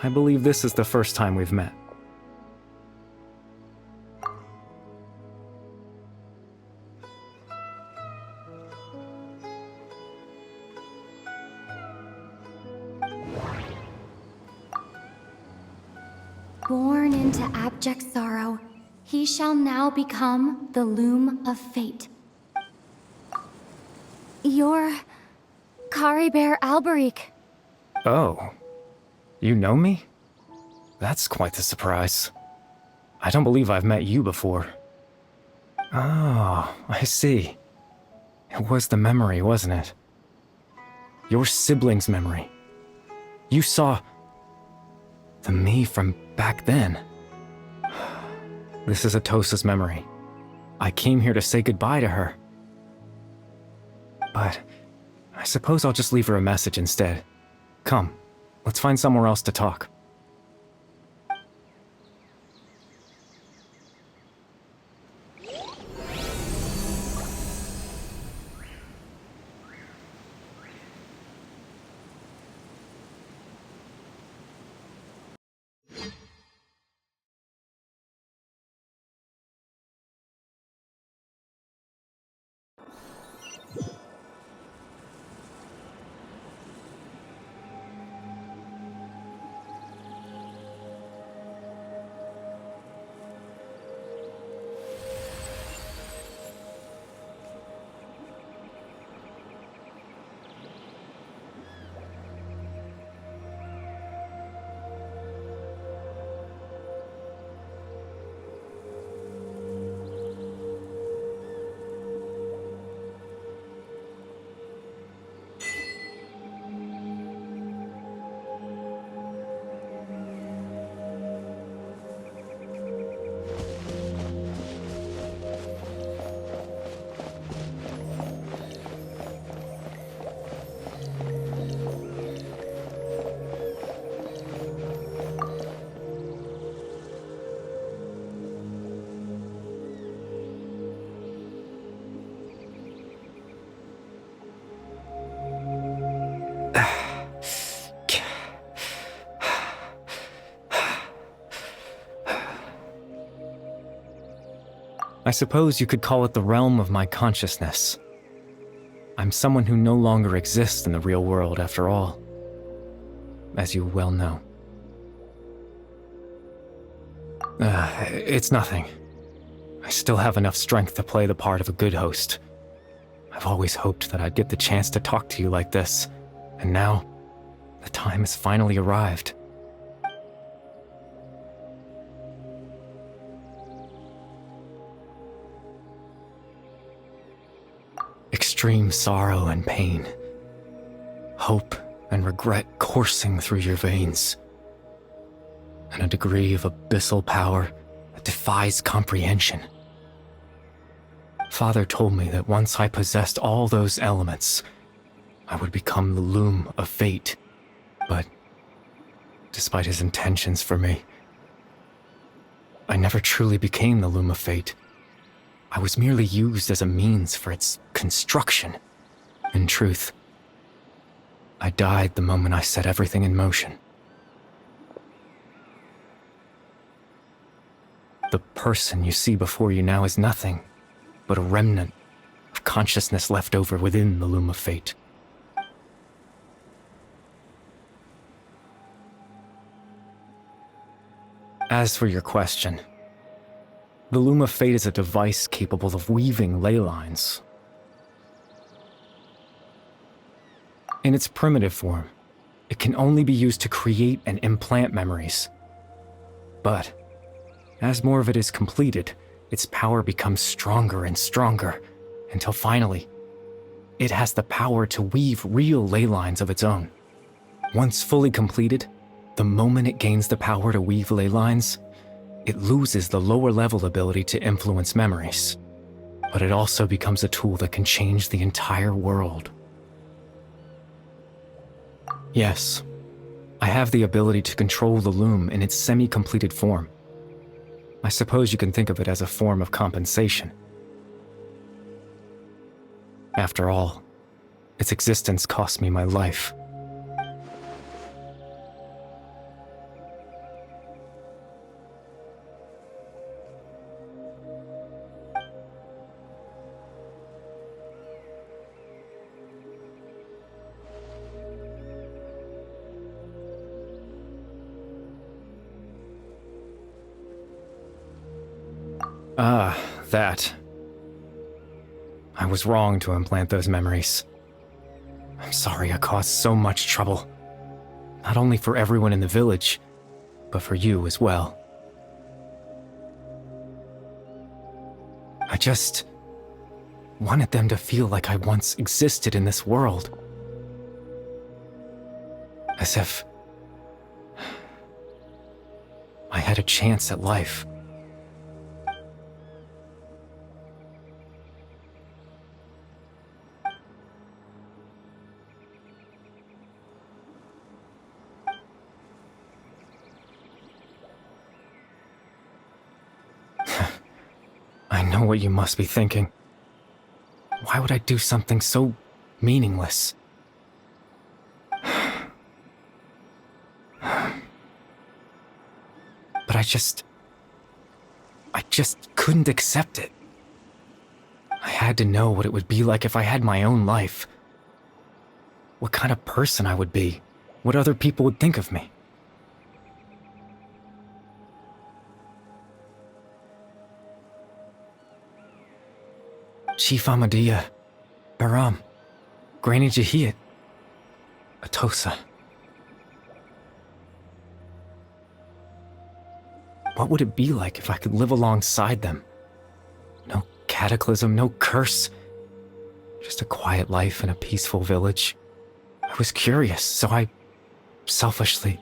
I believe this is the first time we've met. Born into abject sorrow, He shall now become the Loom of Fate. You're Caribert Alberic. Oh. You know me? That's quite the surprise. I don't believe I've met you before. Oh, I see. It was the memory, wasn't it? Your sibling's memory. You saw... the me from back then. This is Atosa's memory. I came here to say goodbye to her. But I suppose I'll just leave her a message instead. Come, let's find somewhere else to talk. I suppose you could call it the realm of my consciousness. I'm someone who no longer exists in the real world, after all, as you well know. It's nothing. I still have enough strength to play the part of a good host. I've always hoped that I'd get the chance to talk to you like this, and now, the time has finally arrived. Extreme sorrow and pain, hope and regret coursing through your veins, and a degree of abyssal power that defies comprehension. Father told me that once I possessed all those elements, I would become the Loom of Fate, but despite his intentions for me, I never truly became the Loom of Fate. I was merely used as a means for its construction. In truth, I died the moment I set everything in motion. The person you see before you now is nothing but a remnant of consciousness left over within the Loom of Fate. As for your question, the Loom of Fate is a device capable of weaving ley lines. In its primitive form, it can only be used to create and implant memories. But, as more of it is completed, its power becomes stronger and stronger, until finally, it has the power to weave real ley lines of its own. Once fully completed, the moment it gains the power to weave ley lines, it loses the lower-level ability to influence memories, but it also becomes a tool that can change the entire world. Yes, I have the ability to control the Loom in its semi-completed form. I suppose you can think of it as a form of compensation. After all, its existence cost me my life. That. I was wrong to implant those memories. I'm sorry I caused so much trouble. Not only for everyone in the village, but for you as well. I just wanted them to feel like I once existed in this world. As if I had a chance at life. I know what you must be thinking. Why would I do something so meaningless? But I just couldn't accept it. I had to know what it would be like if I had my own life. What kind of person I would be. What other people would think of me. Chief Ahmadiyya, Baram, Granny Jahiyat, Atosa. What would it be like if I could live alongside them? No cataclysm, no curse. Just a quiet life in a peaceful village. I was curious, so I selfishly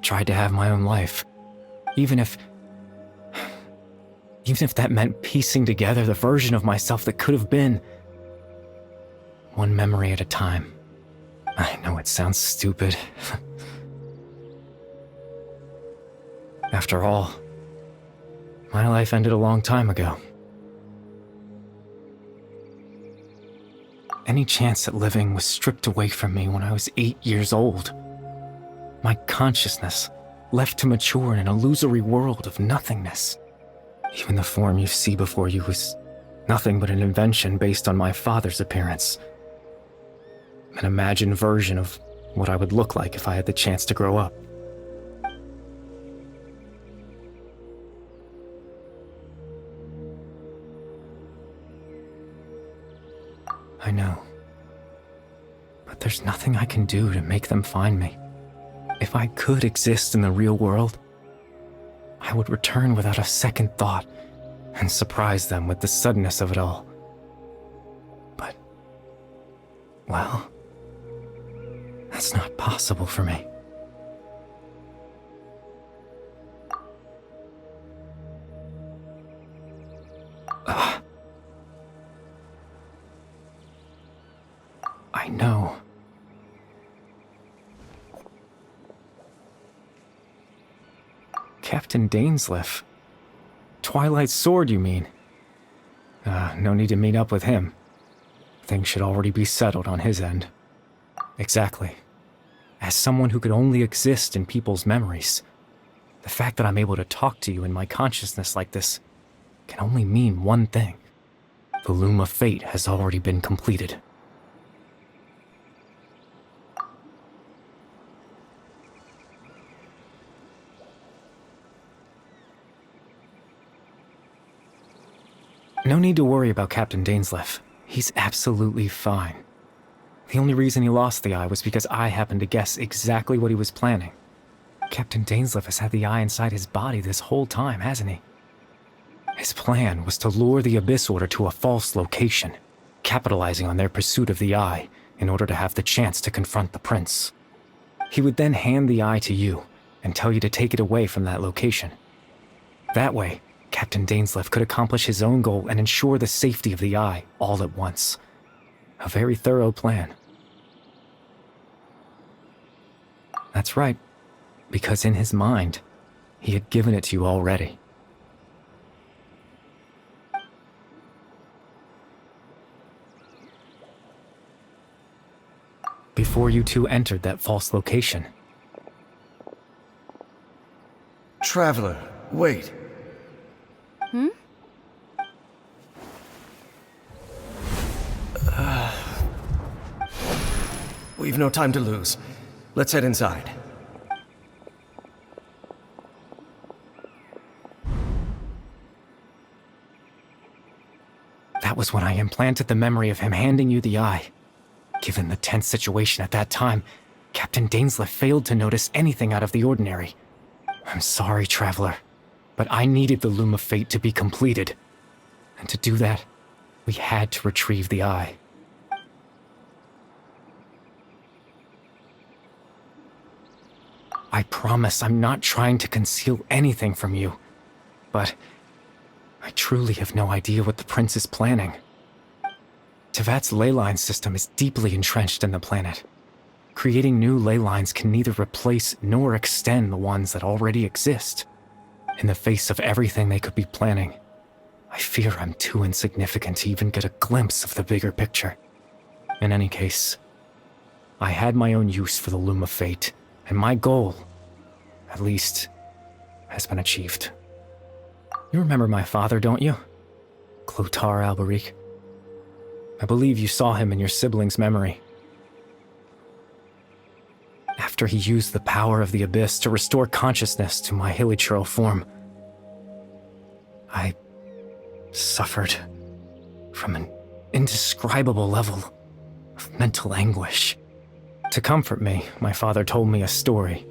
tried to have my own life. Even if that meant piecing together the version of myself that could have been. One memory at a time. I know it sounds stupid. After all, my life ended a long time ago. Any chance at living was stripped away from me when I was 8 years old. My consciousness left to mature in an illusory world of nothingness. Even the form you see before you was nothing but an invention based on my father's appearance. An imagined version of what I would look like if I had the chance to grow up. I know. But there's nothing I can do to make them find me. If I could exist in the real world, I would return without a second thought and surprise them with the suddenness of it all. But, well, that's not possible for me. I know. Captain Dainsleif. Twilight Sword, you mean? No need to meet up with him. Things should already be settled on his end. Exactly. As someone who could only exist in people's memories, the fact that I'm able to talk to you in my consciousness like this can only mean one thing. The Loom of Fate has already been completed. No need to worry about Captain Dainsleif. He's absolutely fine. The only reason he lost the eye was because I happened to guess exactly what he was planning. Captain Dainsleif has had the eye inside his body this whole time, hasn't he? His plan was to lure the Abyss Order to a false location, capitalizing on their pursuit of the eye in order to have the chance to confront the prince. He would then hand the eye to you and tell you to take it away from that location. That way, Captain Dainsleif could accomplish his own goal and ensure the safety of the eye all at once. A very thorough plan. That's right, because in his mind, he had given it to you already. Before you two entered that false location. Traveler, wait. We've no time to lose. Let's head inside. That was when I implanted the memory of him handing you the eye. Given the tense situation at that time, Captain Dainsleif failed to notice anything out of the ordinary. I'm sorry, Traveler, but I needed the Loom of Fate to be completed. And to do that, we had to retrieve the eye. I promise I'm not trying to conceal anything from you, but I truly have no idea what the Prince is planning. Tevat's ley line system is deeply entrenched in the planet. Creating new ley lines can neither replace nor extend the ones that already exist. In the face of everything they could be planning, I fear I'm too insignificant to even get a glimpse of the bigger picture. In any case, I had my own use for the Loom of Fate, and my goal, at least, has been achieved. You remember my father, don't you? Clotar Alberic. I believe you saw him in your sibling's memory. After he used the power of the Abyss to restore consciousness to my hilichurl form, I suffered from an indescribable level of mental anguish. To comfort me, my father told me a story,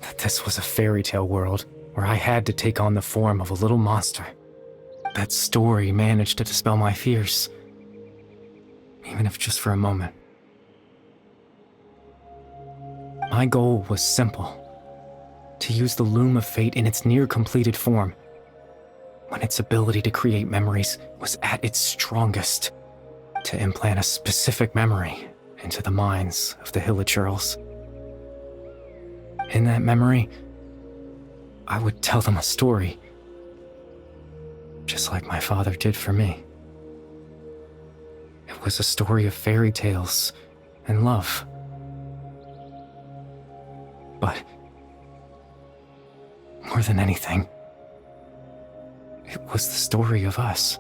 that this was a fairy tale world where I had to take on the form of a little monster. That story managed to dispel my fears, even if just for a moment. My goal was simple: to use the Loom of Fate in its near-completed form, when its ability to create memories was at its strongest, to implant a specific memory into the minds of the hilichurls. In that memory, I would tell them a story, just like my father did for me. It was a story of fairy tales and love. But more than anything, it was the story of us.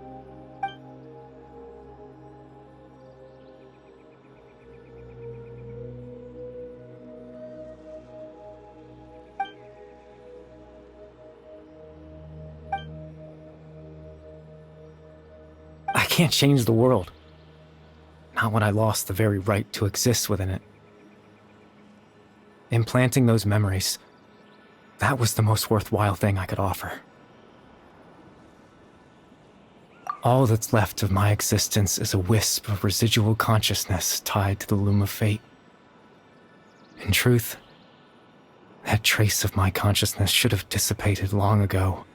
I can't change the world. Not when I lost the very right to exist within it. Implanting those memories, that was the most worthwhile thing I could offer. All that's left of my existence is a wisp of residual consciousness tied to the Loom of Fate. In truth, that trace of my consciousness should have dissipated long ago.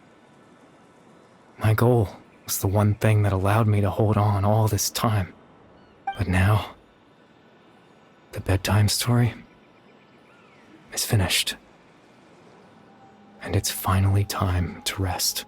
My goal was the one thing that allowed me to hold on all this time. But now, the bedtime story is finished. And it's finally time to rest.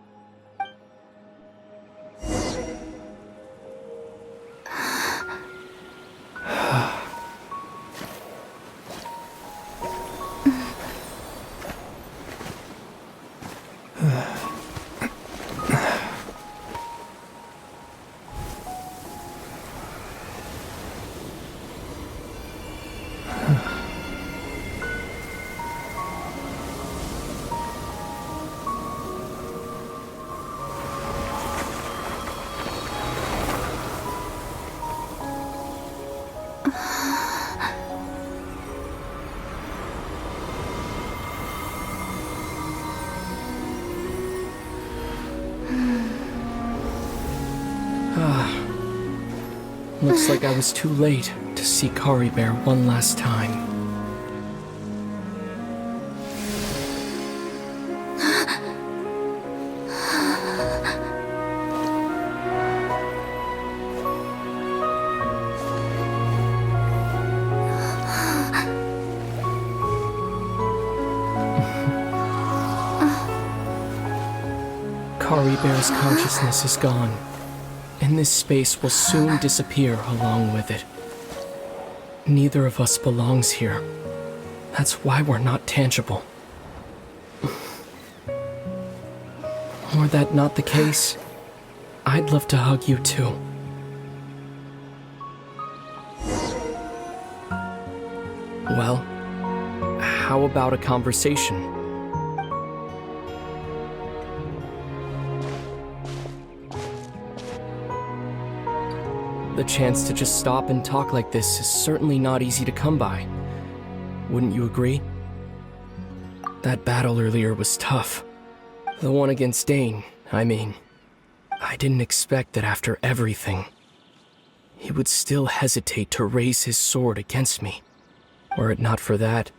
Looks like I was too late to see Caribert one last time. Caribert's consciousness is gone, and this space will soon disappear along with it. Neither of us belongs here. That's why we're not tangible. Were that not the case, I'd love to hug you too. Well, how about a conversation? The chance to just stop and talk like this is certainly not easy to come by. Wouldn't you agree? That battle earlier was tough. The one against Dane, I mean. I didn't expect that after everything, he would still hesitate to raise his sword against me. Were it not for that,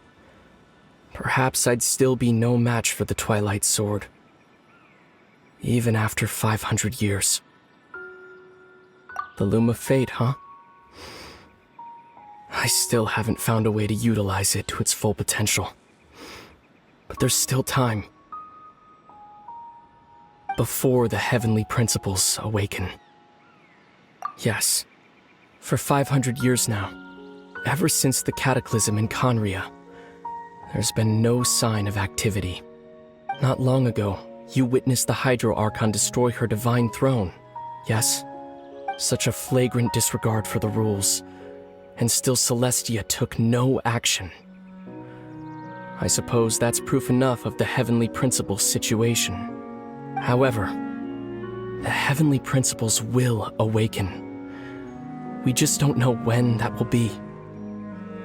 perhaps I'd still be no match for the Twilight Sword. Even after 500 years. The Loom of Fate, huh? I still haven't found a way to utilize it to its full potential. But there's still time. Before the heavenly principles awaken. Yes, for 500 years now, ever since the cataclysm in Conria, there's been no sign of activity. Not long ago, you witnessed the Hydro Archon destroy her divine throne, yes? Such a flagrant disregard for the rules, and still Celestia took no action. I suppose that's proof enough of the Heavenly Principles situation. However, the Heavenly Principles will awaken. We just don't know when that will be,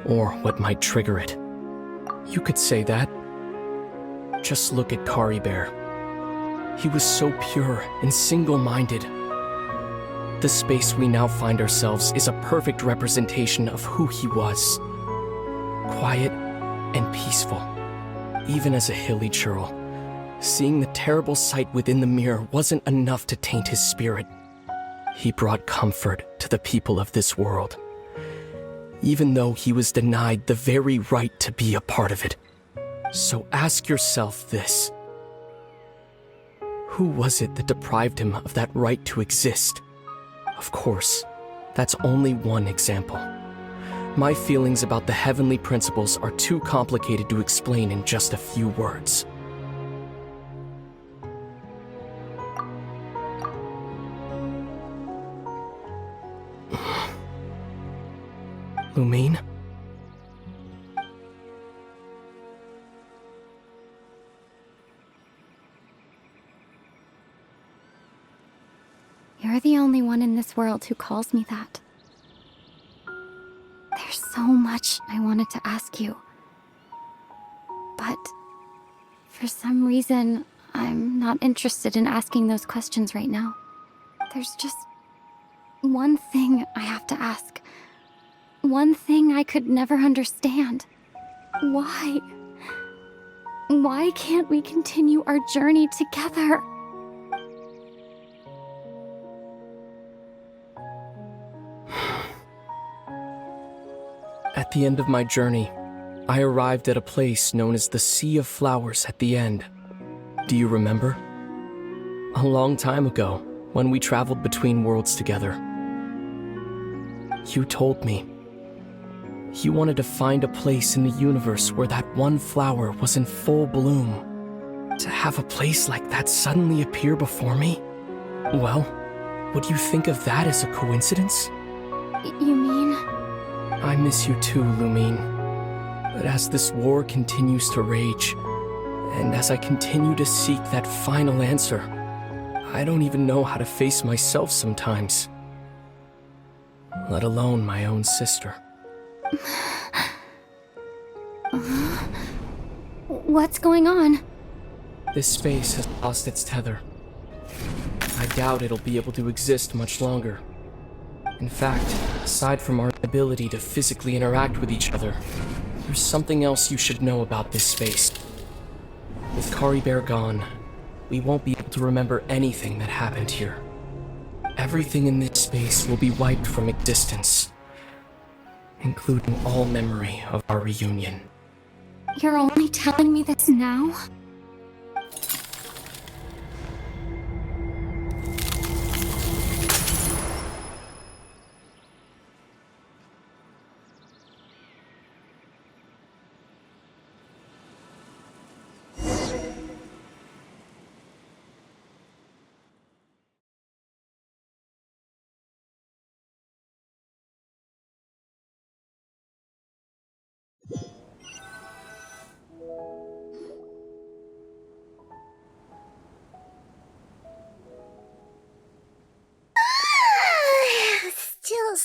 or what might trigger it. You could say that. Just look at Caribert. He was so pure and single-minded. The space we now find ourselves is a perfect representation of who he was. Quiet and peaceful. Even as a hilly churl, seeing the terrible sight within the mirror wasn't enough to taint his spirit. He brought comfort to the people of this world, even though he was denied the very right to be a part of it. So ask yourself this. Who was it that deprived him of that right to exist? Of course, that's only one example. My feelings about the heavenly principles are too complicated to explain in just a few words. Lumine? You're the only one in this world who calls me that. There's so much I wanted to ask you. But for some reason, I'm not interested in asking those questions right now. There's just one thing I have to ask. One thing I could never understand. Why? Why can't we continue our journey together? At the end of my journey, I arrived at a place known as the Sea of Flowers at the end. Do you remember? A long time ago, when we traveled between worlds together. You told me you wanted to find a place in the universe where that one flower was in full bloom. To have a place like that suddenly appear before me? Well, would you think of that as a coincidence? You mean? I miss you too, Lumine. But as this war continues to rage, and as I continue to seek that final answer, I don't even know how to face myself sometimes. Let alone my own sister. What's going on? This space has lost its tether. I doubt it'll be able to exist much longer. In fact, aside from our ability to physically interact with each other, there's something else you should know about this space. With Caribert gone, we won't be able to remember anything that happened here. Everything in this space will be wiped from existence, including all memory of our reunion. You're only telling me this now?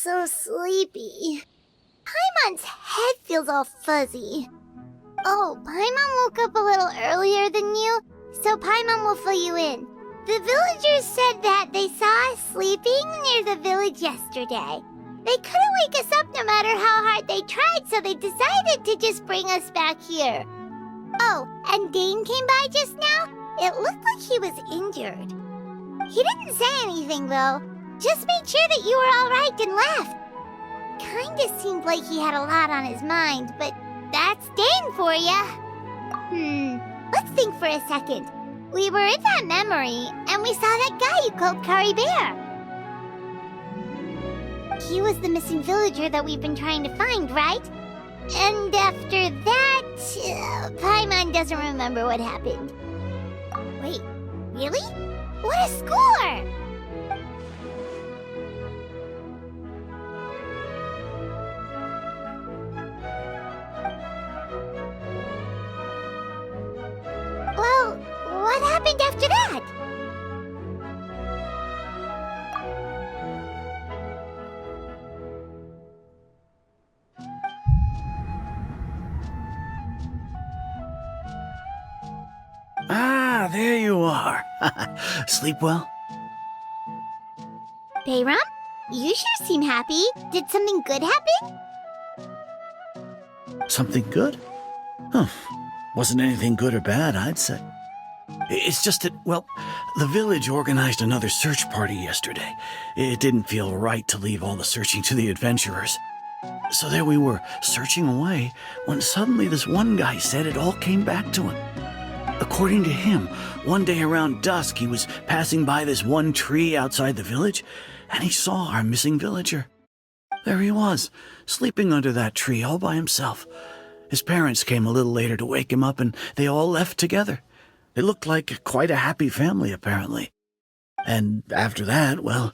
so sleepy. Paimon's head feels all fuzzy. Oh, Paimon woke up a little earlier than you, so Paimon will fill you in. The villagers said that they saw us sleeping near the village yesterday. They couldn't wake us up no matter how hard they tried, so they decided to just bring us back here. Oh, and Dane came by just now. It looked like he was injured. He didn't say anything, though. Just made sure that you were all right and left. Kinda seemed like he had a lot on his mind, but that's Dane for ya. Let's think for a second. We were in that memory, and we saw that guy you called Caribert. He was the missing villager that we've been trying to find, right? And after that, Paimon doesn't remember what happened. Wait, really? What a score! Well, what happened after that? Ah, there you are. Sleep well? Bayram? You sure seem happy. Did something good happen? Something good? Huh. Wasn't anything good or bad, I'd say. It's just that, well, the village organized another search party yesterday. It didn't feel right to leave all the searching to the adventurers. So there we were, searching away, when suddenly this one guy said it all came back to him. According to him, one day around dusk he was passing by this one tree outside the village, and he saw our missing villager. There he was, sleeping under that tree all by himself. His parents came a little later to wake him up, and they all left together. It looked like quite a happy family, apparently. And after that, well,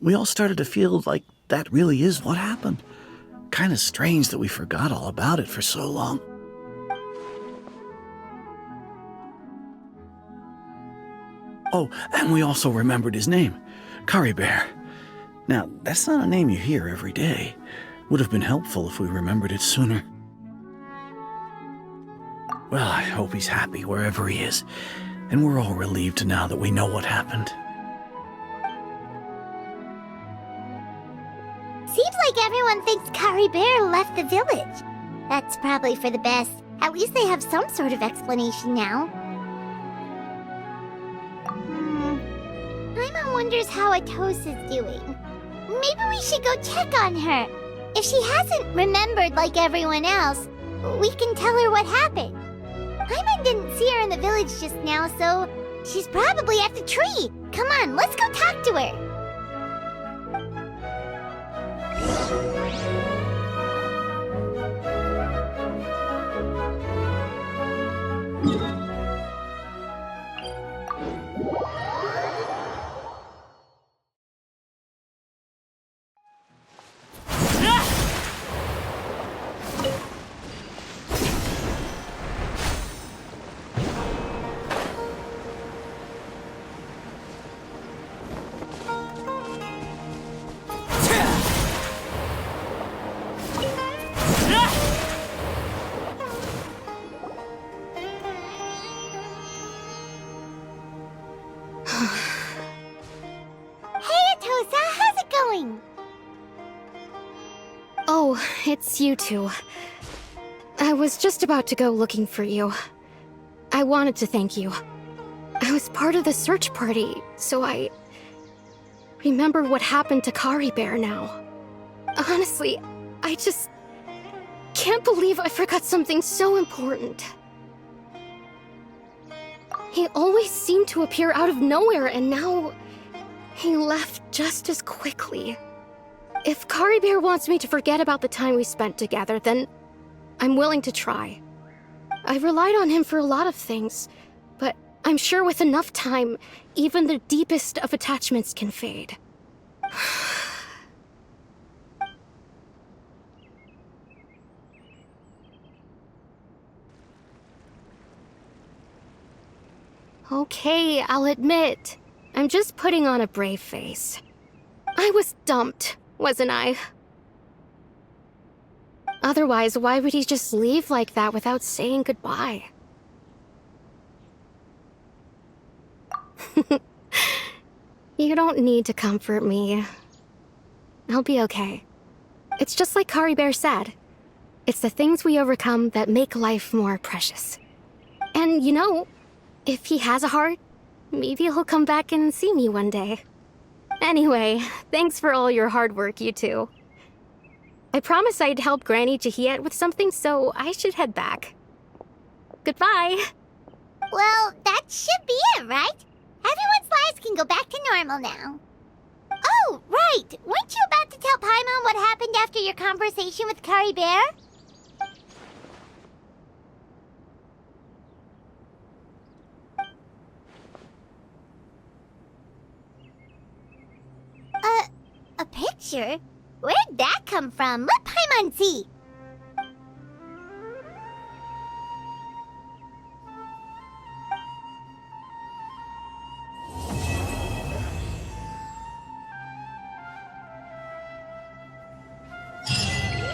we all started to feel like that really is what happened. Kind of strange that we forgot all about it for so long. Oh, and we also remembered his name, Caribert. Now, that's not a name you hear every day. Would have been helpful if we remembered it sooner. Well, I hope he's happy wherever he is, and we're all relieved now that we know what happened. Seems like everyone thinks Caribert left the village. That's probably for the best. At least they have some sort of explanation now. Paimon wonders how Atosa's doing. Maybe we should go check on her. If she hasn't remembered like everyone else, we can tell her what happened. Paimon didn't see her in the village just now, so she's probably at the tree. Come on, let's go talk to her. Oh, it's you two. I was just about to go looking for you. I wanted to thank you. I was part of the search party, so I remember what happened to Caribert now. Honestly, I just can't believe I forgot something so important. He always seemed to appear out of nowhere, and now he left just as quickly. If Caribert wants me to forget about the time we spent together, then I'm willing to try. I relied on him for a lot of things, but I'm sure with enough time, even the deepest of attachments can fade. Okay, I'll admit, I'm just putting on a brave face. I was dumped, wasn't I? Otherwise, why would he just leave like that without saying goodbye? You don't need to comfort me. I'll be okay. It's just like Caribert said. It's the things we overcome that make life more precious. And you know, if he has a heart, maybe he'll come back and see me one day. Anyway, thanks for all your hard work, you two. I promised I'd help Granny Jahiet with something, so I should head back. Goodbye. Well, that should be it, right? Everyone's lives can go back to normal now. Oh, right! Weren't you about to tell Paimon what happened after your conversation with Caribert? A picture? Where'd that come from? Let Paimon see.